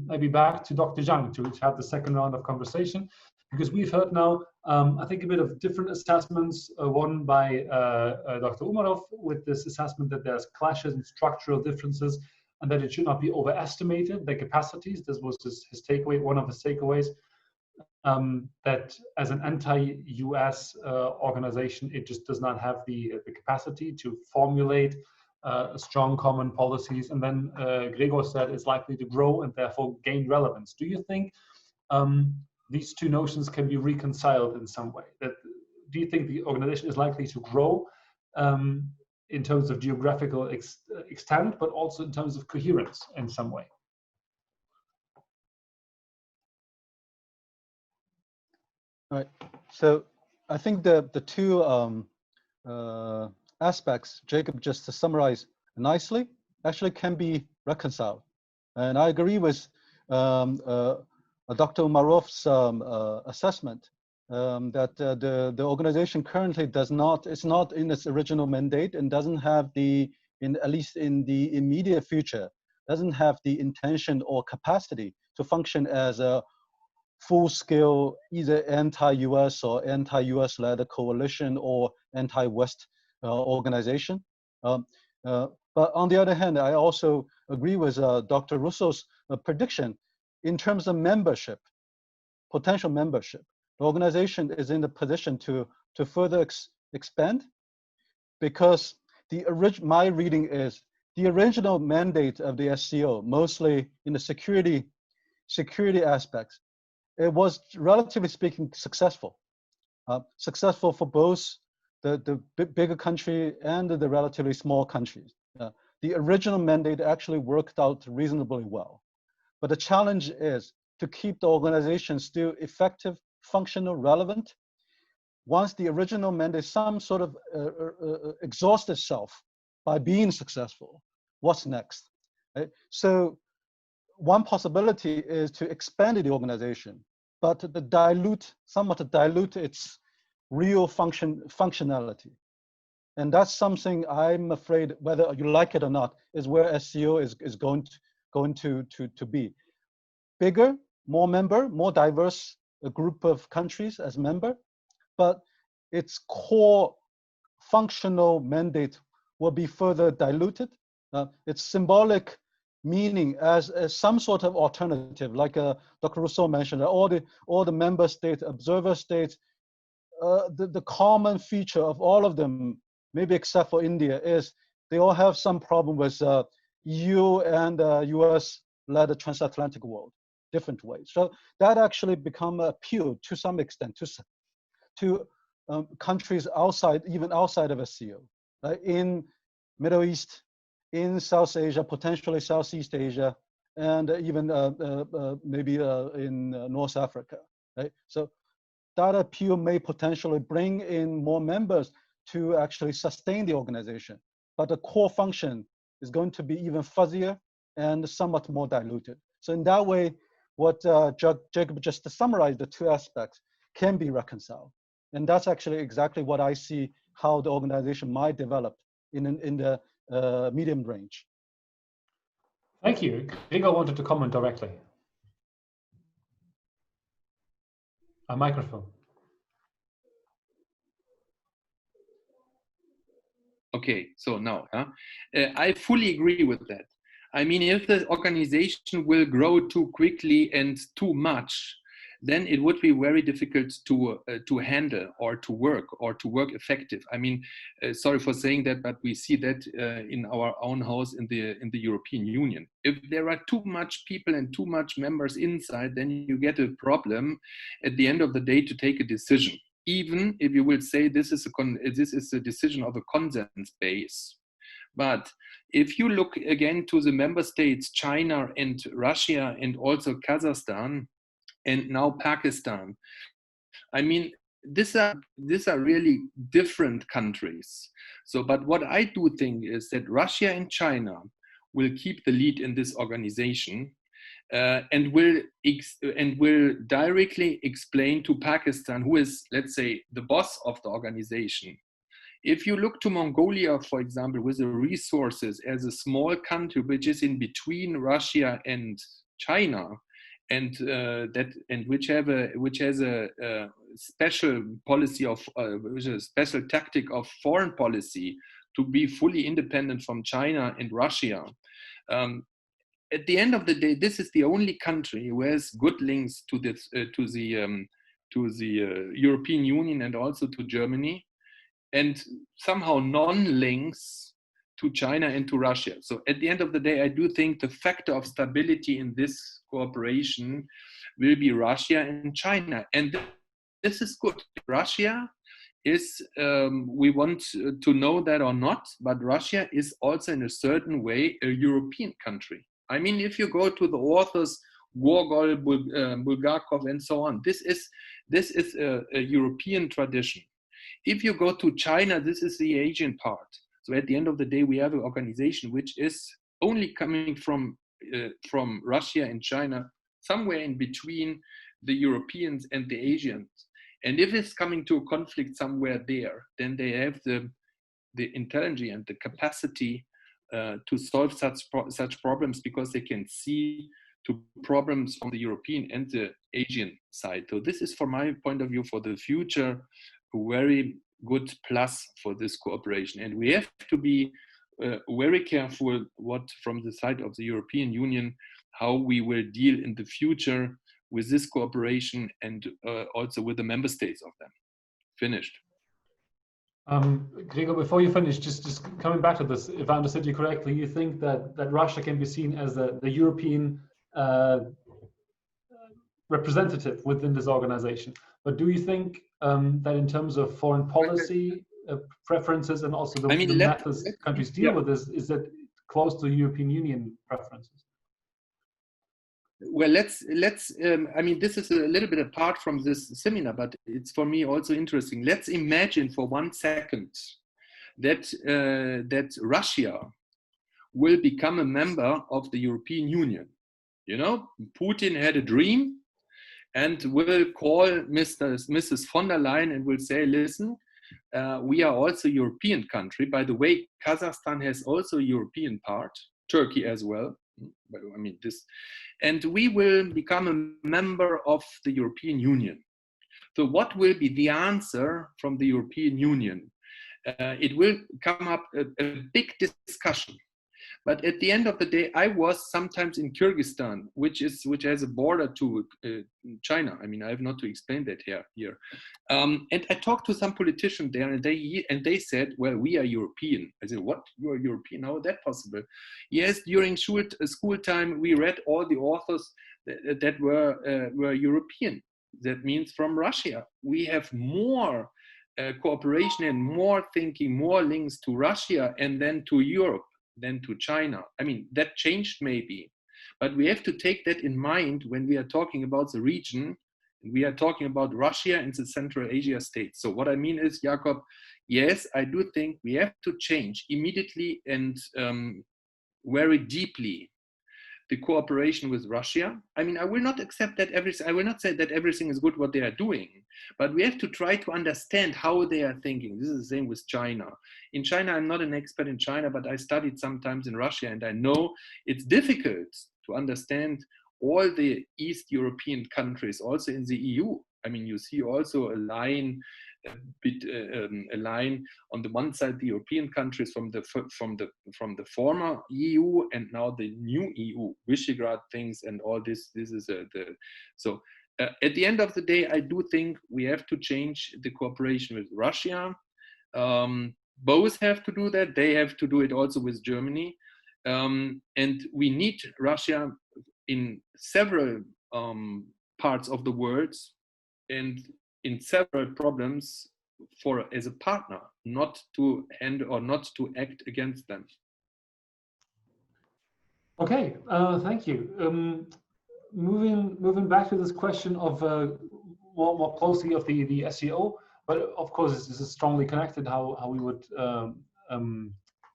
maybe back to Dr. Zhang to have the second round of conversation, because we've heard now, I think, a bit of different assessments, one by Dr. Umarov with this assessment that there's clashes and structural differences and that it should not be overestimated, the capacities. This was his takeaway, one of his takeaways. That as an anti-US organization, it just does not have the capacity to formulate strong common policies. And then Gregor said it's likely to grow and therefore gain relevance. Do you think these two notions can be reconciled in some way? Do you think the organization is likely to grow in terms of geographical extent, but also in terms of coherence in some way? All right. So I think the two aspects Jacob just summarized nicely actually can be reconciled. And I agree with Dr. Umarov's assessment that the organization currently it's not in its original mandate and doesn't have at least in the immediate future, doesn't have the intention or capacity to function as a full-scale either anti-US or anti-US led coalition or anti-West organization. But on the other hand, I also agree with Dr. Russo's prediction in terms of membership, potential membership. The organization is in the position to further expand, because my reading is the original mandate of the SCO, mostly in the security aspects, it was, relatively speaking, successful. Successful for both the bigger country and the relatively small countries. The original mandate actually worked out reasonably well. But the challenge is to keep the organization still effective, functional, relevant. Once the original mandate some sort of exhausts itself by being successful, what's next? Right? So one possibility is to expand the organization, but somewhat dilute its real functionality. And that's something I'm afraid, whether you like it or not, is where SCO is going to be. Bigger, more diverse a group of countries as member, but its core functional mandate will be further diluted. Its symbolic meaning as some sort of alternative, like Dr. Rousseau mentioned, all the member states, observer states, the common feature of all of them, maybe except for India, is they all have some problem with EU and US-led transatlantic world. different ways. So that actually become appeal to some extent to countries outside, even outside of SCO, in Middle East, in South Asia, potentially Southeast Asia, and even maybe in North Africa. Right? So that appeal may potentially bring in more members to actually sustain the organization, but the core function is going to be even fuzzier and somewhat more diluted. So in that way, what Jacob just summarized, the two aspects can be reconciled. And that's actually exactly what I see how the organization might develop in the medium range. Thank you. Gregor wanted to comment directly. A microphone. Okay, so now, I fully agree with that. I mean, if the organization will grow too quickly and too much, then it would be very difficult to handle or to work effective. I mean, sorry for saying that, but we see that in our own house in the European Union. If there are too much people and too much members inside, then you get a problem at the end of the day to take a decision. Even if you will say this is a decision of a consensus base. But if you look again to the member states, China and Russia and also Kazakhstan, and now Pakistan, I mean, these are really different countries. So, but what I do think is that Russia and China will keep the lead in this organization, and will directly explain to Pakistan, who is, let's say, the boss of the organization. If you look to Mongolia, for example, with the resources as a small country which is in between Russia and China, and which has a special policy of which is a special tactic of foreign policy to be fully independent from China and Russia. At the end of the day, this is the only country who has good links to the European Union and also to Germany, and somehow non-links to China and to Russia. So at the end of the day, I do think the factor of stability in this cooperation will be Russia and China. And this is good. Russia is, we want to know that or not, but Russia is also in a certain way a European country. I mean, if you go to the authors, Gogol, Bulgakov, and so on, this is a European tradition. If you go to China, this is the Asian part. So at the end of the day, we have an organization which is only coming from Russia and China, somewhere in between the Europeans and the Asians. And if it's coming to a conflict somewhere there, then they have the intelligence and the capacity to solve such problems, because they can see to problems from the European and the Asian side. So this is, from my point of view, for the future, a very good plus for this cooperation. And we have to be very careful what from the side of the European Union, how we will deal in the future with this cooperation, and also with the member states of them. Finished. Gregor, before you finish, just coming back to this, if I understood you correctly, you think that Russia can be seen as the European representative within this organization. But do you think that in terms of foreign policy preferences, and also the methods countries deal with this, is that close to European Union preferences? Well, let's I mean, this is a little bit apart from this seminar, but it's for me also interesting. Let's imagine for 1 second that that Russia will become a member of the European Union. You know, Putin had a dream and will call Mrs. von der Leyen and will say, listen, we are also a European country. By the way, Kazakhstan has also a European part, Turkey as well. I mean, this, and we will become a member of the European Union. So what will be the answer from the European Union? It will come up a big discussion. But at the end of the day, I was sometimes in Kyrgyzstan, which has a border to China. I mean, I have not to explain that here. And I talked to some politicians there, and they said, "Well, we are European." I said, "What? You are European? How is that possible?" Yes, during school time, we read all the authors that were European. That means from Russia. We have more cooperation and more thinking, more links to Russia and then to Europe than to China. I mean, that changed maybe, but we have to take that in mind when we are talking about the region. We are talking about Russia and the Central Asia states. So what I mean is, Jakob, yes, I do think we have to change immediately and very deeply the cooperation with Russia. I mean, I will not accept that I will not say that everything is good what they are doing, but we have to try to understand how they are thinking. This is the same with China. In China, I'm not an expert in China, but I studied sometimes in Russia, and I know it's difficult to understand all the East European countries, also in the EU. I mean, you see also a line on the one side, the European countries from the former EU and now the new EU, Visegrad things and all this. This is so. At the end of the day, I do think we have to change the cooperation with Russia. Both have to do that. They have to do it also with Germany, and we need Russia in several parts of the world and in several problems as a partner, not to act against them. Okay, thank you. Moving back to this question of more closely of the SCO, but of course this is strongly connected how we would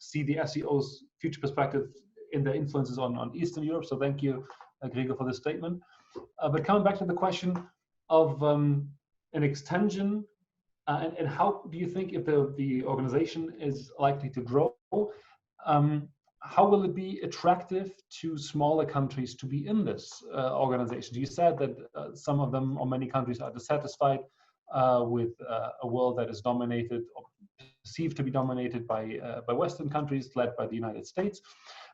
see the SCO's future perspective in the influences on Eastern Europe. So thank you, Gregor, for this statement. But coming back to the question of an extension, and how do you think, if the organization is likely to grow, how will it be attractive to smaller countries to be in this organization? You said that some of them, or many countries, are dissatisfied with a world that is dominated or perceived to be dominated by Western countries, led by the United States.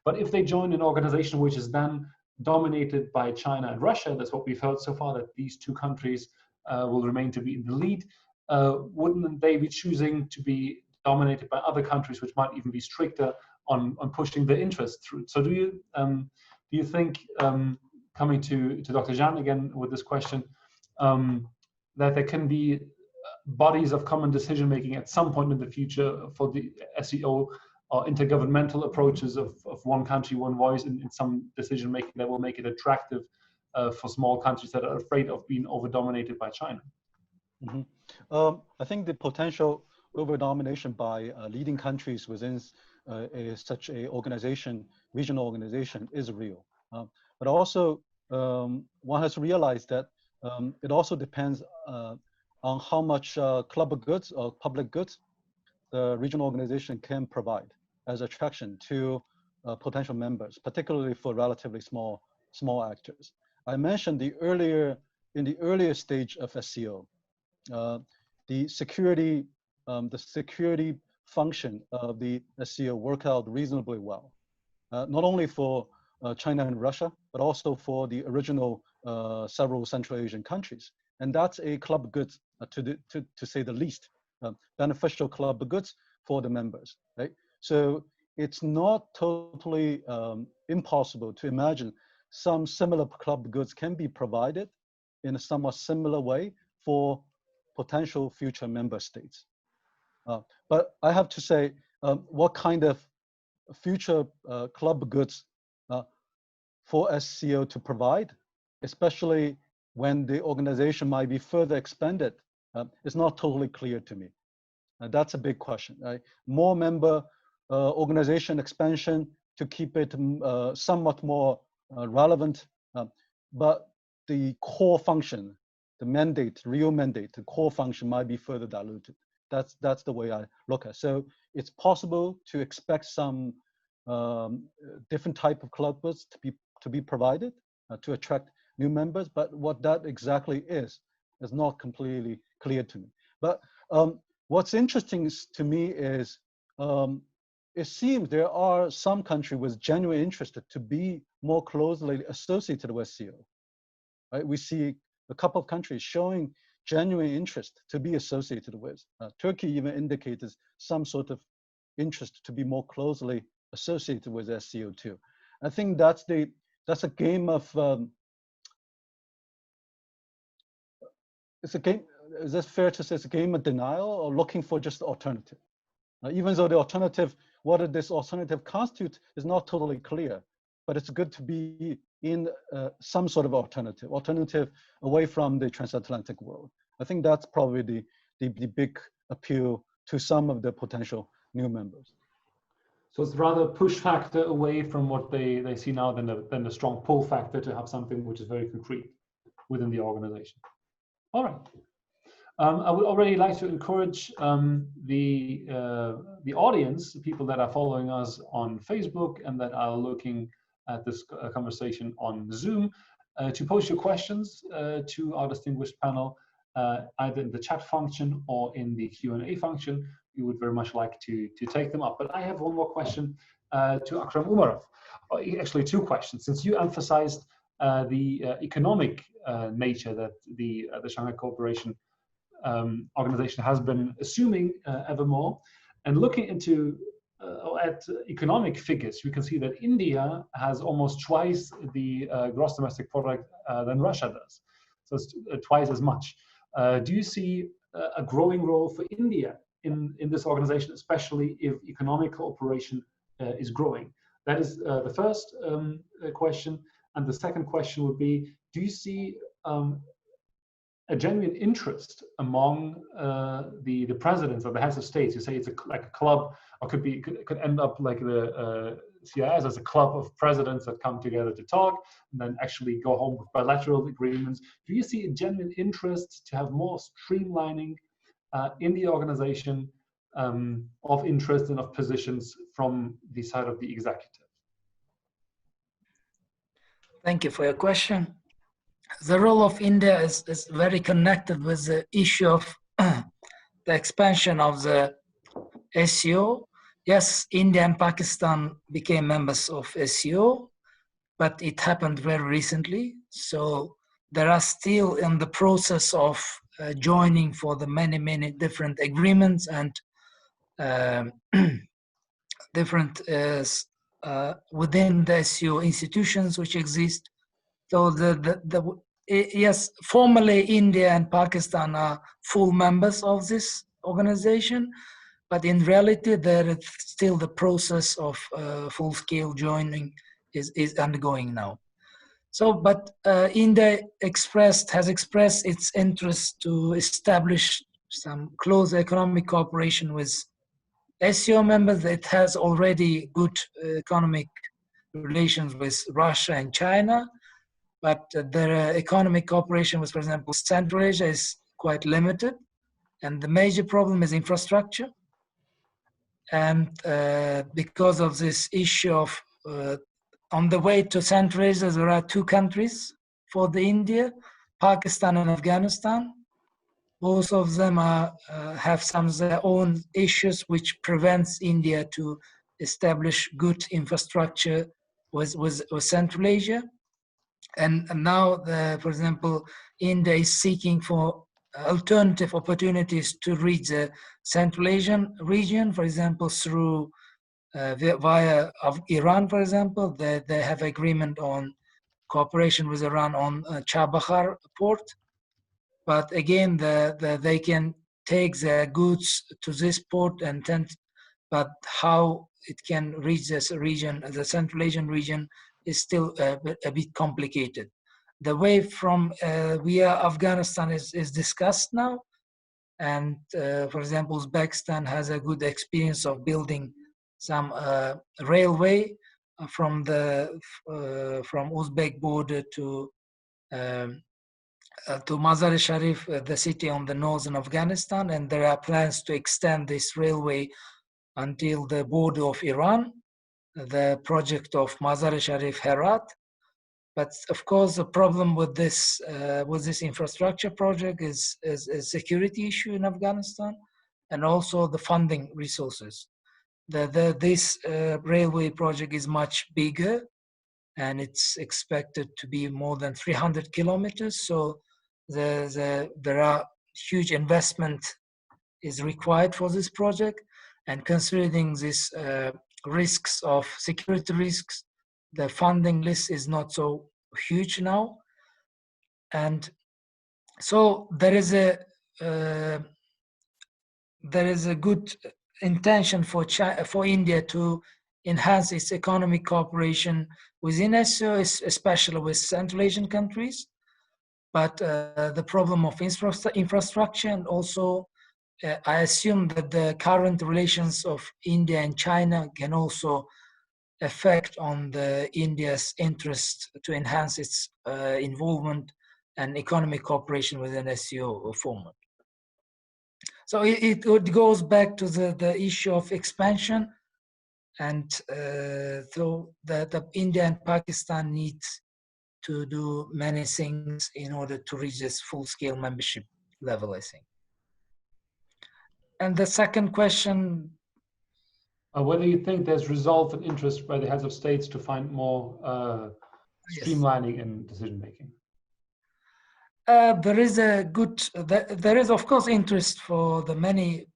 But if they join an organization which is then dominated by China and Russia, that's what we've heard so far, that these two countries will remain to be in the lead, wouldn't they be choosing to be dominated by other countries which might even be stricter on pushing their interests through? So do you think, coming to Dr. Zhang again with this question, that there can be bodies of common decision making at some point in the future for the SCO, or intergovernmental approaches of one country, one voice in some decision making that will make it attractive for small countries that are afraid of being over-dominated by China? Mm-hmm. I think the potential over-domination by leading countries within such a organization, regional organization, is real. But also, one has to realize that it also depends on how much club goods or public goods the regional organization can provide as attraction to potential members, particularly for relatively small actors. I mentioned in the earlier stage of SCO, the security function of the SCO worked out reasonably well, not only for China and Russia, but also for the original several Central Asian countries. And that's a club goods, to say the least, beneficial club goods for the members, right? So it's not totally impossible to imagine some similar club goods can be provided in a somewhat similar way for potential future member states. But I have to say, what kind of future club goods for SCO to provide, especially when the organization might be further expanded, is not totally clear to me. That's a big question, right? More member organization expansion to keep it somewhat more relevant, but the core function, the mandate, real mandate, the core function might be further diluted. That's the way I look at it. So it's possible to expect some different type of club goods to be provided to attract new members, but what that exactly is not completely clear to me. But what's interesting to me is it seems there are some countries with genuine interest to be more closely associated with SCO. Right? We see a couple of countries showing genuine interest to be associated with. Turkey even indicated some sort of interest to be more closely associated with SCO too. I think that's a game of it's a game, is this fair to say it's a game of denial or looking for just the alternative? Even though the alternative, what this alternative constitutes is not totally clear, but it's good to be in some sort of alternative away from the transatlantic world. I think that's probably the big appeal to some of the potential new members. So it's rather a push factor away from what they see now than the strong pull factor to have something which is very concrete within the organization. All right. I would already like to encourage the audience, the people that are following us on Facebook and that are looking at this conversation on Zoom, to post your questions to our distinguished panel, either in the chat function or in the Q&A function. We would very much like to take them up. But I have one more question to Akram Umarov. Actually, two questions. Since you emphasized the economic nature that the Shanghai Cooperation Organization has been assuming ever more, and looking into at economic figures, we can see that India has almost twice the gross domestic product than Russia does. So it's twice as much. Do you see a growing role for India in this organization, especially if economic cooperation is growing? That is the first question. And the second question would be, do you see a genuine interest among the presidents or the heads of states? You say it's like a club, or could end up like the CIS as a club of presidents that come together to talk and then actually go home with bilateral agreements. Do you see a genuine interest to have more streamlining in the organization of interest and of positions from the side of the executive? Thank you for your question. The role of India is very connected with the issue of the expansion of the SCO. Yes, India and Pakistan became members of SCO, but it happened very recently. So they are still in the process of joining for the many different agreements and different within the SCO institutions which exist. So yes, formally India and Pakistan are full members of this organization, but in reality there is still the process of full-scale joining is undergoing now. So, but India has expressed its interest to establish some close economic cooperation with SCO members. It has already good economic relations with Russia and China, but the economic cooperation with, for example, Central Asia is quite limited, and the major problem is infrastructure. And because of this issue of on the way to Central Asia, there are two countries for the India, Pakistan and Afghanistan. Both of them have some of their own issues which prevents India to establish good infrastructure with Central Asia. And now, for example, India is seeking for alternative opportunities to reach the Central Asian region, for example, through via Iran, for example. They have agreement on cooperation with Iran on Chabahar port. But again, they can take their goods to this port but how it can reach this region, the Central Asian region, is still a bit complicated. The way from via Afghanistan is discussed now. And for example, Uzbekistan has a good experience of building some railway from Uzbek border to Mazar-e-Sharif, the city on the northern Afghanistan, and there are plans to extend this railway until the border of Iran, the project of Mazar-e-Sharif Herat. But of course, the problem with this infrastructure project is a security issue in Afghanistan, and also the funding resources. This railway project is much bigger, and it's expected to be more than 300 kilometers. So there are huge investment is required for this project. And considering these risks of security risks, the funding list is not so huge now. And So there is a good intention for India to enhance its economic cooperation within SCO, especially with Central Asian countries. But the problem of infrastructure, and also I assume that the current relations of India and China can also affect on India's interest to enhance its involvement and economic cooperation within SCO format. So it goes back to the issue of expansion, and so that India and Pakistan need to do many things in order to reach this full-scale membership level, I think. And the second question, whether you think there's resolve and interest by the heads of states to find more streamlining in decision making. There is of course interest for the many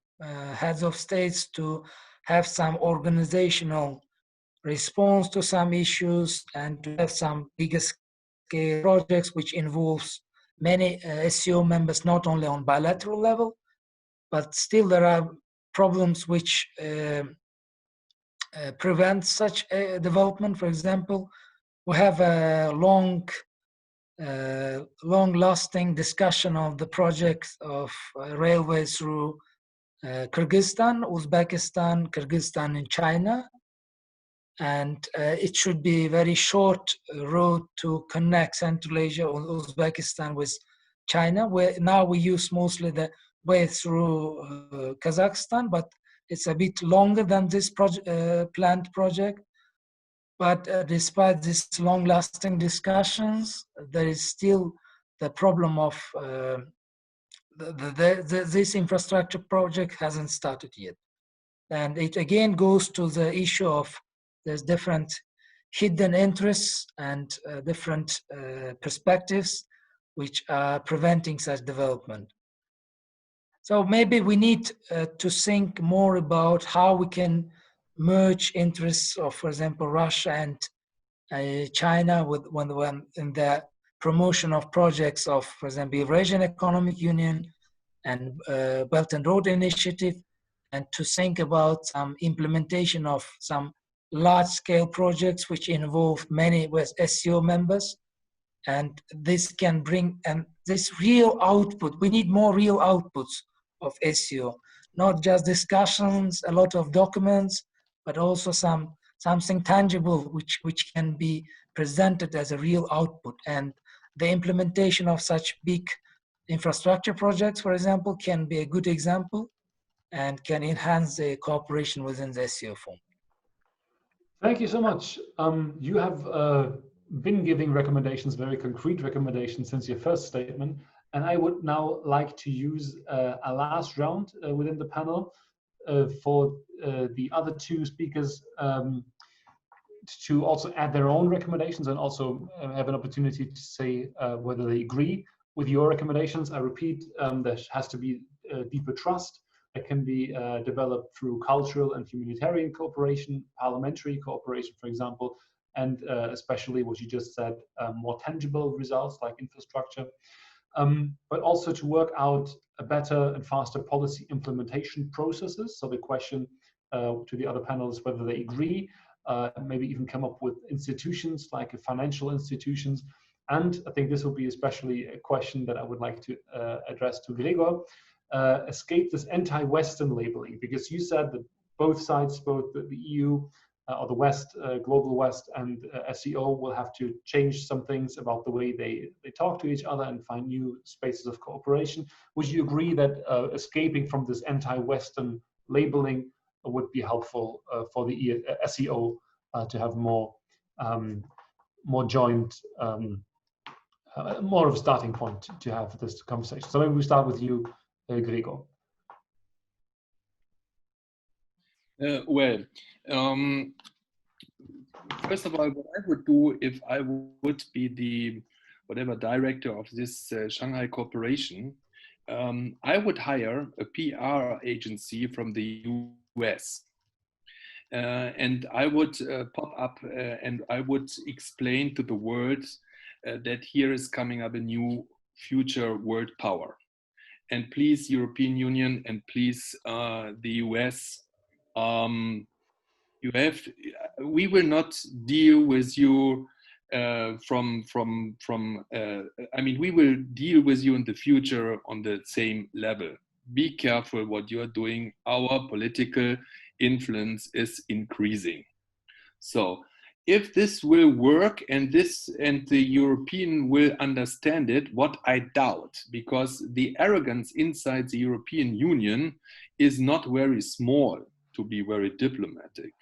heads of states to have some organizational response to some issues and to have some bigger scale projects which involves many SCO members, not only on bilateral level, but still there are problems which prevent such a development. For example, we have a long-lasting discussion of the project of railways through Kyrgyzstan, Uzbekistan, Kyrgyzstan, and China. And it should be a very short road to connect Central Asia or Uzbekistan with China, where now we use mostly the way through Kazakhstan, but it's a bit longer than this planned project. But despite these long-lasting discussions, there is still the problem of this infrastructure project hasn't started yet. And it again goes to the issue of there's different hidden interests and different perspectives which are preventing such development. So maybe we need to think more about how we can merge interests of, for example, Russia and China when in the promotion of projects of, for example, Eurasian Economic Union and Belt and Road Initiative, and to think about some implementation of some large-scale projects which involve many West SCO members. And this can bring this real output. We need more real outputs of SCO, not just discussions, a lot of documents, but also something tangible which can be presented as a real output. And the implementation of such big infrastructure projects, for example, can be a good example and can enhance the cooperation within the SCO form. Thank you so much. You have been giving recommendations, very concrete recommendations since your first statement. And I would now like to use a last round within the panel for the other two speakers to also add their own recommendations and also have an opportunity to say whether they agree with your recommendations. I repeat, there has to be deeper trust that can be developed through cultural and humanitarian cooperation, parliamentary cooperation, for example, and especially what you just said, more tangible results like infrastructure, but also to work out a better and faster policy implementation processes. So the question to the other panelists, whether they agree, maybe even come up with institutions like financial institutions. And I think this will be especially a question that I would like to address to Gregor. Escape this anti-Western labeling, because you said that both sides, both the EU or the West, global West and SCO will have to change some things about the way they talk to each other and find new spaces of cooperation. Would you agree that escaping from this anti-Western labeling would be helpful for the SCO to have more joint, more of a starting point to have this conversation? So maybe we start with you, Gregor. First of all, what I would do if I would be the whatever director of this Shanghai Cooperation, I would hire a PR agency from the US. And I would pop up and I would explain to the world that here is coming up a new future world power. And please, European Union, and please, the US, we will not deal with you I mean, we will deal with you in the future on the same level. Be careful what you are doing. Our political influence is increasing. So if this will work and the European will understand it, what I doubt, because the arrogance inside the European Union is not very small, to be very diplomatic.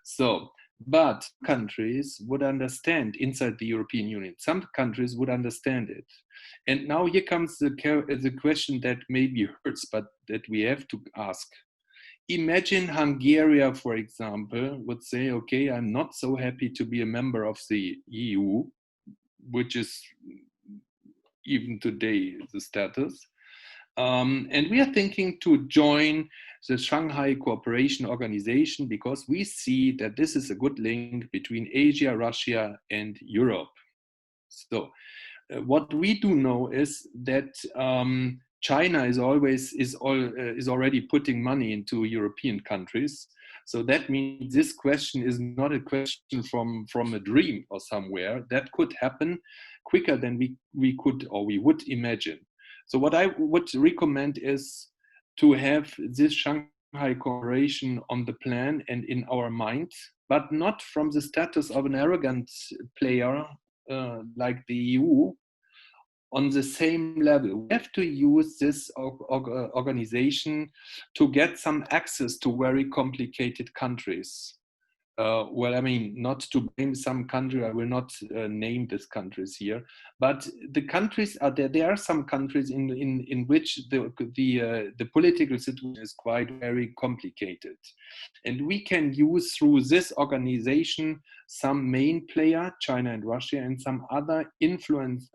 So, but countries would understand inside the European Union. Some countries would understand it. And now here comes the question that maybe hurts, but that we have to ask. Imagine Hungary, for example, would say, okay, I'm not so happy to be a member of the EU, which is even today the status. And we are thinking to join the Shanghai Cooperation Organization because we see that this is a good link between Asia, Russia, and Europe. So what we do know is that China is already putting money into European countries. So that means this question is not a question from a dream or somewhere. That could happen quicker than we could or we would imagine. So what I would recommend is to have this Shanghai Cooperation on the plan and in our mind, but not from the status of an arrogant player like the EU, on the same level. We have to use this organization to get some access to very complicated countries. Well, I mean, not to blame some country, I will not name these countries here, but the countries are there. There are some countries in which the political situation is quite very complicated. And we can use through this organization some main player, China and Russia, and some other influence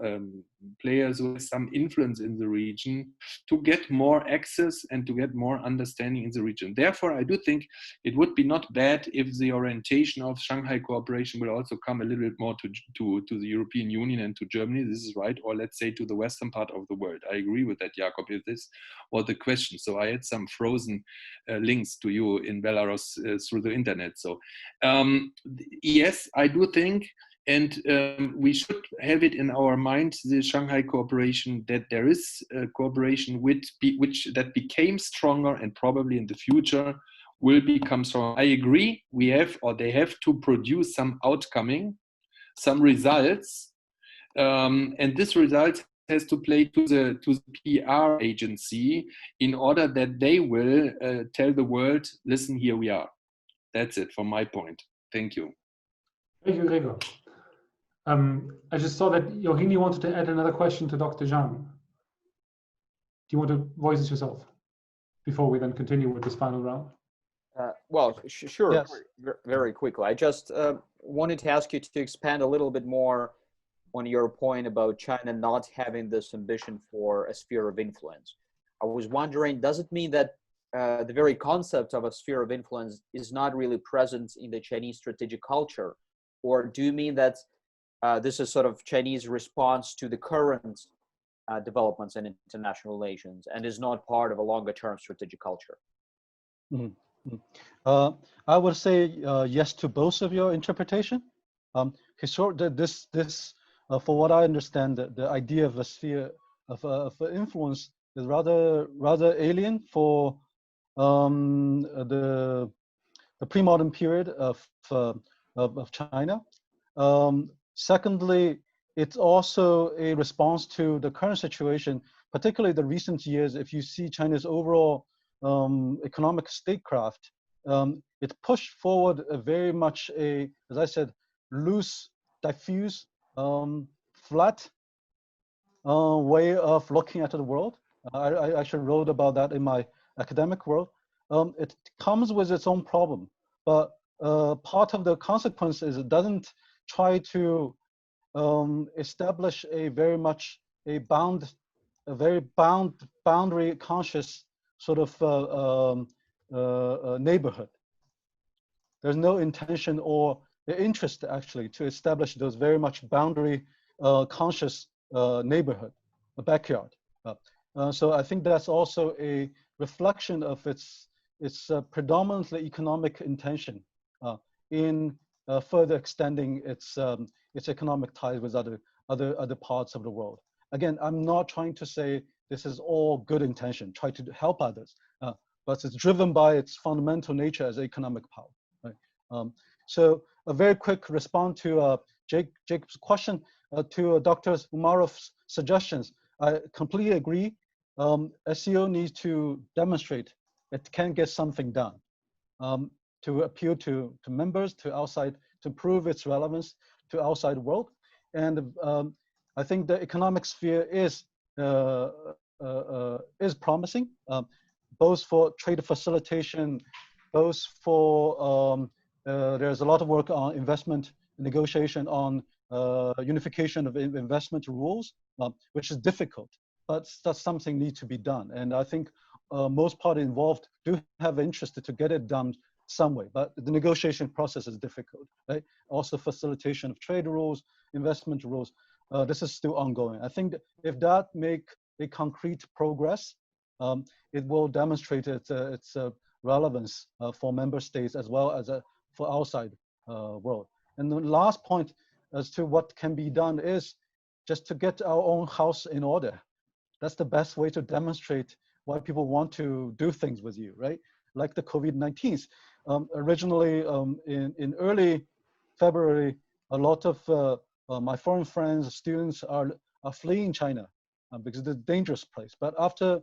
players with some influence in the region to get more access and to get more understanding in the region. Therefore, I do think it would be not bad if the orientation of Shanghai Cooperation will also come a little bit more to the European Union and to Germany. This is right, or let's say to the western part of the world. I agree with that, Jakob, if this was the question. So I had some frozen links to you in Belarus through the internet. So yes, I do think, and we should have it in our mind, the Shanghai Cooperation, that there is a cooperation which that became stronger and probably in the future will become stronger. I agree, we have, or they have to produce some some results, and this result has to play to the PR agency in order that they will tell the world, listen, here we are. That's it from my point. Thank you. Thank you, Gregor. I just saw that Yohini wanted to add another question to Dr. Zhang. Do you want to voice it yourself before we then continue with this final round? Well, sure, Yes. Very quickly. I just wanted to ask you to expand a little bit more on your point about China not having this ambition for a sphere of influence. I was wondering, does it mean that the very concept of a sphere of influence is not really present in the Chinese strategic culture? Or do you mean that this is sort of Chinese response to the current developments in international relations and is not part of a longer term strategic culture? Mm-hmm. I would say yes to both of your interpretation. For what I understand, the idea of a sphere of influence is rather alien for the pre-modern period of China. Secondly, it's also a response to the current situation, particularly the recent years. If you see China's overall economic statecraft, it pushed forward a very much as I said, loose, diffuse, flat way of looking at the world. I actually wrote about that in my academic world. It comes with its own problem, but part of the consequence is it doesn't try to establish a very boundary conscious sort of neighborhood. There's no intention or interest actually to establish those very much boundary conscious neighborhood. backyard. So I think that's also a reflection of its predominantly economic intention in further extending its economic ties with other parts of the world. Again, I'm not trying to say this is all good intention, try to help others, but it's driven by its fundamental nature as economic power. Right? So a very quick response to Jacob's question, to Dr. Umarov's suggestions. I completely agree. SCO needs to demonstrate it can get something done, to appeal to members, to prove its relevance to outside world. And I think the economic sphere is promising, both for trade facilitation, both for there's a lot of work on investment negotiation, on unification of investment rules, which is difficult, but that's something needs to be done. And I think most parties involved do have interest to get it done some way, but the negotiation process is difficult, right? Also facilitation of trade rules, investment rules, this is still ongoing. I think if that make a concrete progress, it will demonstrate its relevance for member states as well as for outside world. And the last point as to what can be done is just to get our own house in order. That's the best way to demonstrate why people want to do things with you, right? Like the COVID-19. Originally, in early February, a lot of my foreign friends, students are fleeing China because it's a dangerous place. But after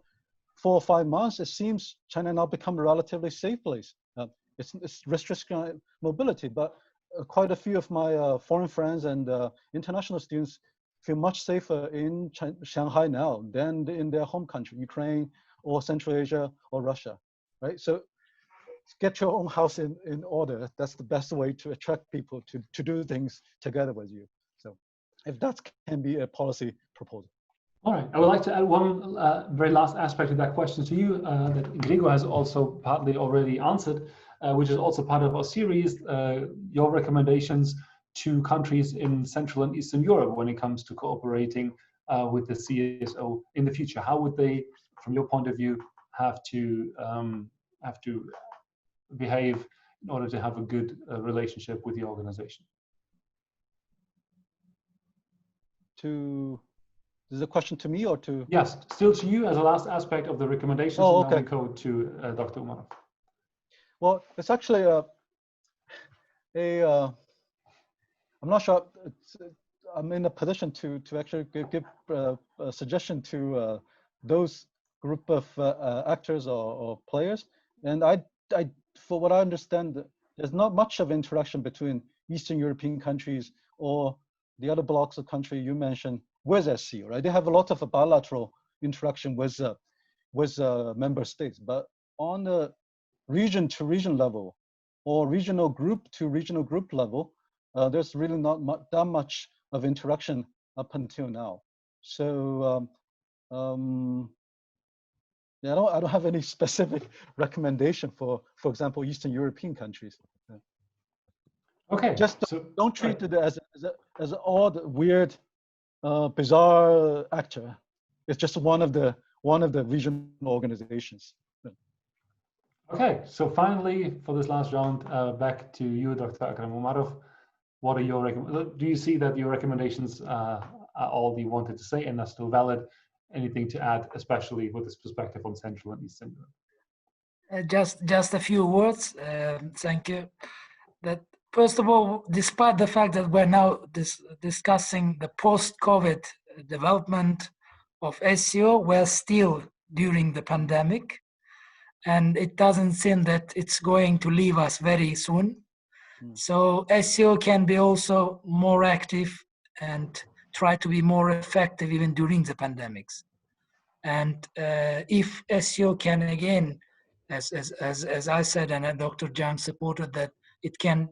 4 or 5 months, it seems China now become a relatively safe place. It's restricting mobility, but quite a few of my foreign friends and international students feel much safer in Shanghai now than in their home country, Ukraine or Central Asia or Russia, right? So get your own house in order. That's the best way to attract people to do things together with you. So if that can be a policy proposal. All right, I would like to add one very last aspect of that question to you that Gregor has also partly already answered, which is also part of our series, your recommendations to countries in Central and Eastern Europe when it comes to cooperating with the CSO in the future. How would they, from your point of view, have to behave in order to have a good relationship with the organization? Is the question to me or to? Yes, still to you as a last aspect of the recommendations. Oh, and then okay. we go to Dr. Umarov. Well, it's actually I'm not sure I'm in a position to actually give a suggestion to those group of actors or players. And I, for what I understand, there's not much of interaction between Eastern European countries or the other blocks of country you mentioned with SCO, right? They have a lot of bilateral interaction with member states, but on the region to region level or regional group to regional group level, there's really not that much of interaction up until now. So yeah, I don't have any specific recommendation for example, Eastern European countries. Okay. Just don't treat it as an odd, weird, bizarre actor. It's just one of the regional organizations. Okay, so finally, for this last round, back to you, Dr. Akram Umarov. What are your do you see that your recommendations are all you wanted to say and are still valid? Anything to add, especially with this perspective on Central and Eastern Europe? Just a few words. Thank you. That first of all, despite the fact that we're now discussing the post-COVID development of SCO, we're still during the pandemic, and it doesn't seem that it's going to leave us very soon. So SCO can be also more active and try to be more effective even during the pandemics. And if SCO can again, as I said, and Dr. Zhang supported, that it can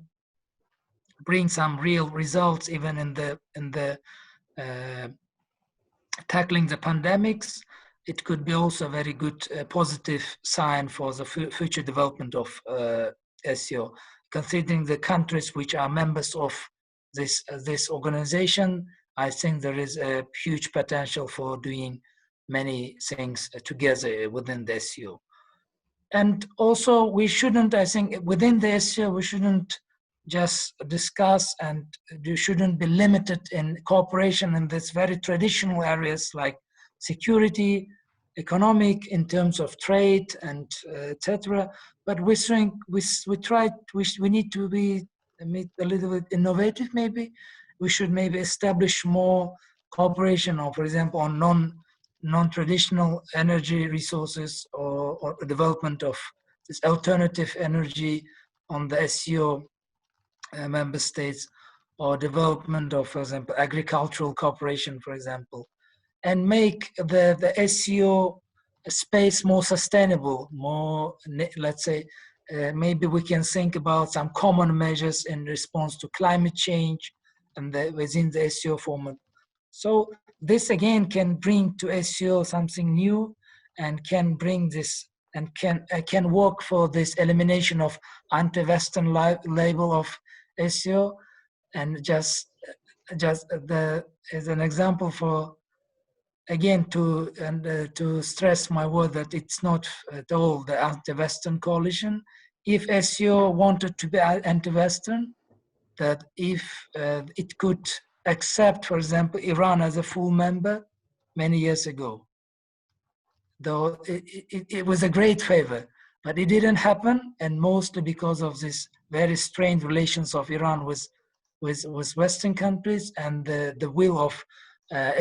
bring some real results even in the tackling the pandemics, it could be also a very good positive sign for the future development of SCO. Considering the countries which are members of this organization I think there is a huge potential for doing many things together within the SCO. And also we shouldn't, I think within the SCO, we shouldn't just discuss and shouldn't be limited in cooperation in these very traditional areas like security, economic, in terms of trade and etc. But we think we need to be a little bit innovative maybe. We should maybe establish more cooperation on, for example, on non-traditional energy resources or development of this alternative energy on the SCO member states, or development of, for example, agricultural cooperation, for example, and make the SCO space more sustainable, more, let's say, maybe we can think about some common measures in response to climate change and within the SCO format. So this again can bring to SCO something new and can bring this and can work for this elimination of anti-Western label of SCO. And just as an example for, again, to stress my word that it's not at all the anti-Western coalition. If SCO wanted to be anti-Western, that if it could accept, for example, Iran as a full member many years ago, though it was a great favor, but it didn't happen, and mostly because of this very strained relations of Iran with Western countries and the will of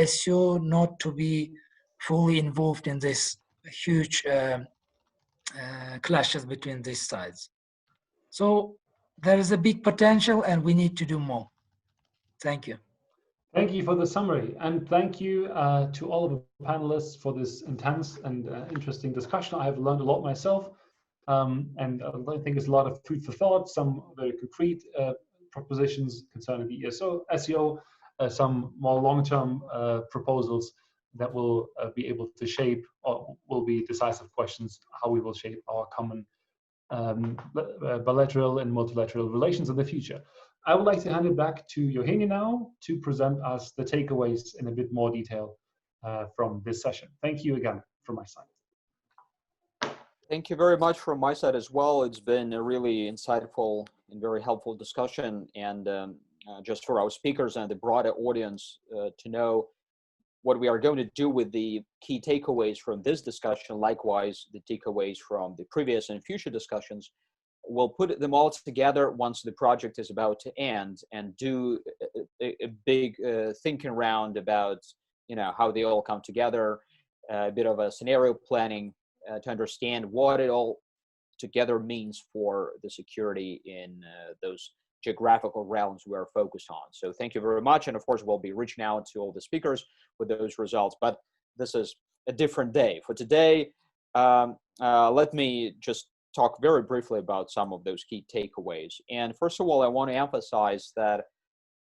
SCO not to be fully involved in this huge clashes between these sides. So there is a big potential and we need to do more. Thank you. Thank you for the summary, and thank you to all of the panelists for this intense and interesting discussion. I have learned a lot myself, and I think it's a lot of food for thought, some very concrete propositions concerning the SCO, some more long-term proposals that will be able to shape, or will be decisive questions, how we will shape our common bilateral and multilateral relations in the future. I would like to hand it back to Eugenio now to present us the takeaways in a bit more detail from this session. Thank you again from my side. Thank you very much from my side as well. It's been a really insightful and very helpful discussion, and just for our speakers and the broader audience to know what we are going to do with the key takeaways from this discussion, likewise the takeaways from the previous and future discussions. We'll put them all together once the project is about to end, and do a big thinking round about, you know, how they all come together, a bit of a scenario planning to understand what it all together means for the security in those geographical realms we are focused on. So thank you very much, and of course we'll be reaching out to all the speakers with those results, but this is a different day. For today, let me just talk very briefly about some of those key takeaways. And first of all, I want to emphasize that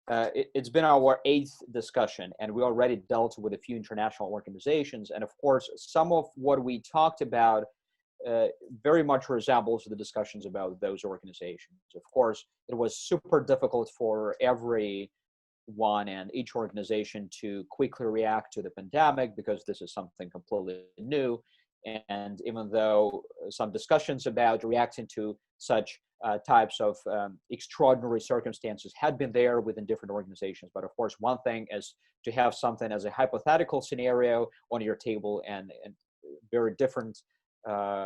it's been our 8th discussion, and we already dealt with a few international organizations. And of course, some of what we talked about very much resembles the discussions about those organizations. Of course, it was super difficult for everyone and each organization to quickly react to the pandemic, because this is something completely new. And even though some discussions about reacting to such types of extraordinary circumstances had been there within different organizations, but of course, one thing is to have something as a hypothetical scenario on your table, and very different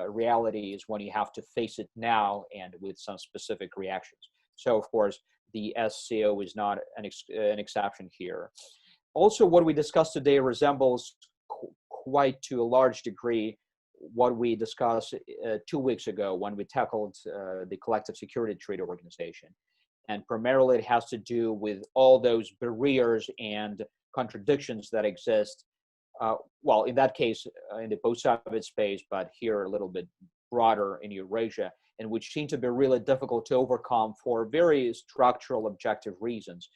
reality is when you have to face it now and with some specific reactions. So of course, the SCO is not an exception here. Also, what we discussed today resembles quite to a large degree what we discussed 2 weeks ago when we tackled the Collective Security Treaty Organization. And primarily it has to do with all those barriers and contradictions that exist, well, in that case, in the post-Soviet space, but here a little bit broader in Eurasia, and which seem to be really difficult to overcome for very structural objective reasons.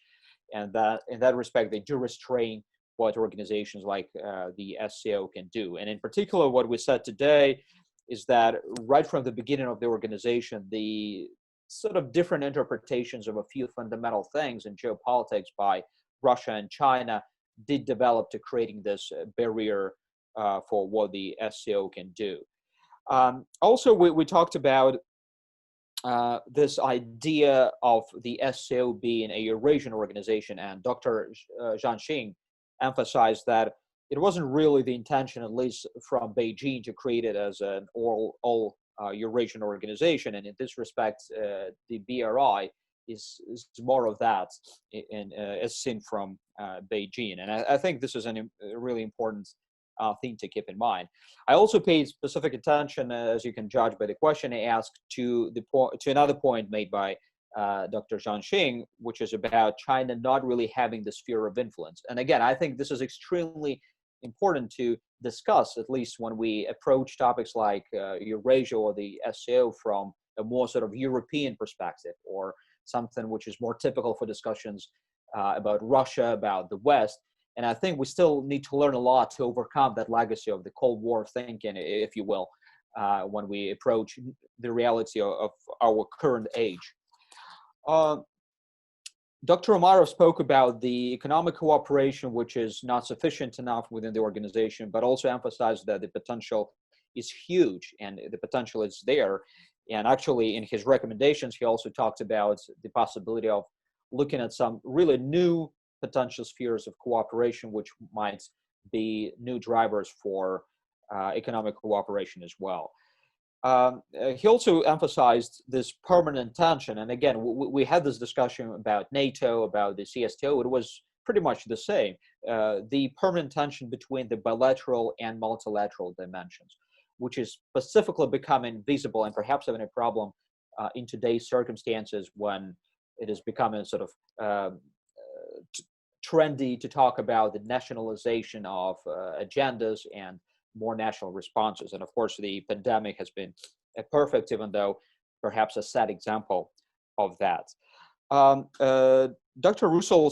And that in that respect, they do restrain what organizations like the SCO can do. And in particular, what we said today is that right from the beginning of the organization, the sort of different interpretations of a few fundamental things in geopolitics by Russia and China did develop to creating this barrier for what the SCO can do. Also, we talked about this idea of the SCO being a Eurasian organization, and Dr. Zhang Xing emphasized that it wasn't really the intention, at least from Beijing, to create it as an all Eurasian organization. And in this respect, the BRI is more of that, as seen from Beijing. And I think this is a really important thing to keep in mind. I also paid specific attention, as you can judge by the question I asked, to another point made by Dr. Zhang Xing, which is about China not really having the sphere of influence. And again, I think this is extremely important to discuss, at least when we approach topics like Eurasia or the SCO from a more sort of European perspective, or something which is more typical for discussions about Russia, about the West. And I think we still need to learn a lot to overcome that legacy of the Cold War thinking, if you will, when we approach the reality of our current age. Dr. Umarov spoke about the economic cooperation, which is not sufficient enough within the organization, but also emphasized that the potential is huge and the potential is there. And actually, in his recommendations, he also talked about the possibility of looking at some really new potential spheres of cooperation, which might be new drivers for economic cooperation as well. He also emphasized this permanent tension. And again, we had this discussion about NATO, about the CSTO. It was pretty much the same. The permanent tension between the bilateral and multilateral dimensions, which is specifically becoming visible and perhaps having a problem in today's circumstances when it is becoming sort of trendy to talk about the nationalization of agendas and more national responses. And of course, the pandemic has been a perfect, even though perhaps a sad example of that. Dr. Russell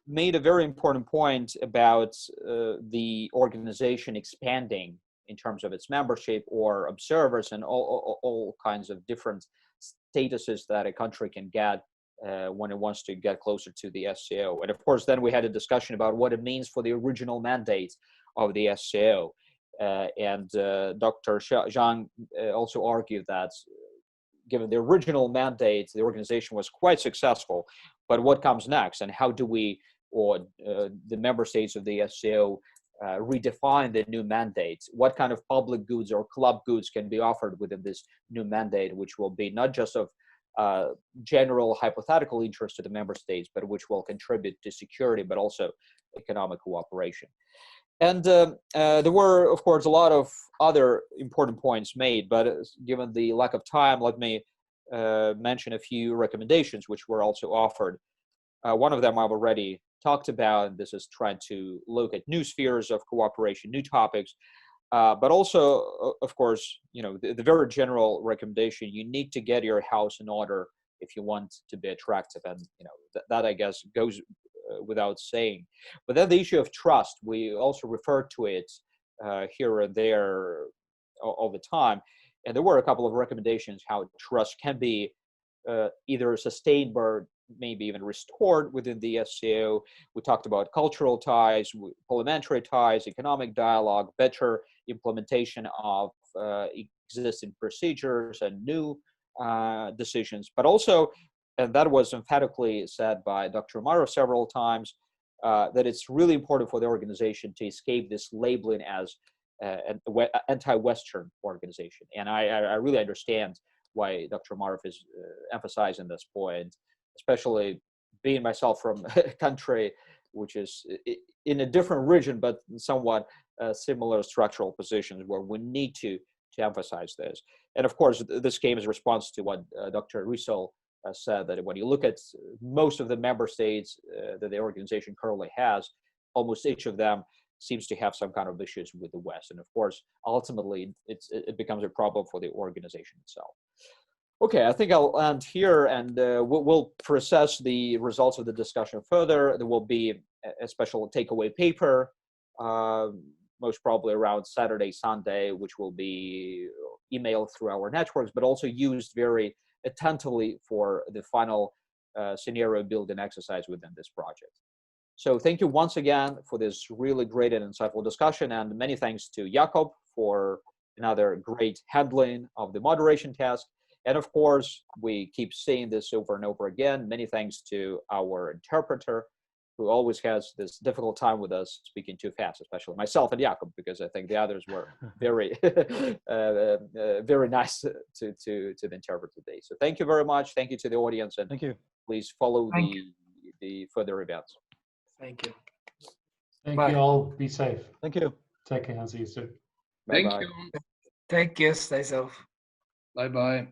made a very important point about the organization expanding in terms of its membership or observers and all kinds of different statuses that a country can get when it wants to get closer to the SCO. And of course, then we had a discussion about what it means for the original mandate of the SCO. And Dr. Zhang also argued that given the original mandate, the organization was quite successful, but what comes next, and how do we, or the member states of the SCO, redefine the new mandate? What kind of public goods or club goods can be offered within this new mandate, which will be not just of general hypothetical interest to the member states, but which will contribute to security, but also economic cooperation. And there were, of course, a lot of other important points made, but given the lack of time, let me mention a few recommendations which were also offered. One of them I've already talked about, and this is trying to look at new spheres of cooperation, new topics, but also, of course, you know, the very general recommendation: you need to get your house in order if you want to be attractive, and you know that I guess goes without saying. But then the issue of trust, we also refer to it here and there all the time, and there were a couple of recommendations how trust can be either sustained or maybe even restored within the SCO. We talked about cultural ties, parliamentary ties, economic dialogue, better implementation of existing procedures and new decisions, but also, and that was emphatically said by Dr. Umarov several times, that it's really important for the organization to escape this labeling as an anti-Western organization. And I really understand why Dr. Umarov is emphasizing this point, especially being myself from a country which is in a different region, but somewhat similar structural positions where we need to emphasize this. And of course, this came as a response to what Dr. Russell said, that when you look at most of the member states that the organization currently has, almost each of them seems to have some kind of issues with the West. And of course, ultimately, it becomes a problem for the organization itself. Okay, I think I'll end here, and we'll process the results of the discussion further. There will be a special takeaway paper, most probably around Saturday, Sunday, which will be emailed through our networks, but also used very attentively for the final scenario building exercise within this project. So thank you once again for this really great and insightful discussion, and many thanks to Jakob for another great handling of the moderation task. And of course, we keep saying this over and over again. Many thanks to our interpreter, who always has this difficult time with us speaking too fast, especially myself and Jakob, because I think the others were very, very nice to the interpreter today. So thank you very much. Thank you to the audience, and Thank you. please follow the further events. Thank you. Thank Bye. you all. Be safe. Thank you. Take care and see you soon. Bye-bye. Thank you. Take care. Stay safe. Bye bye.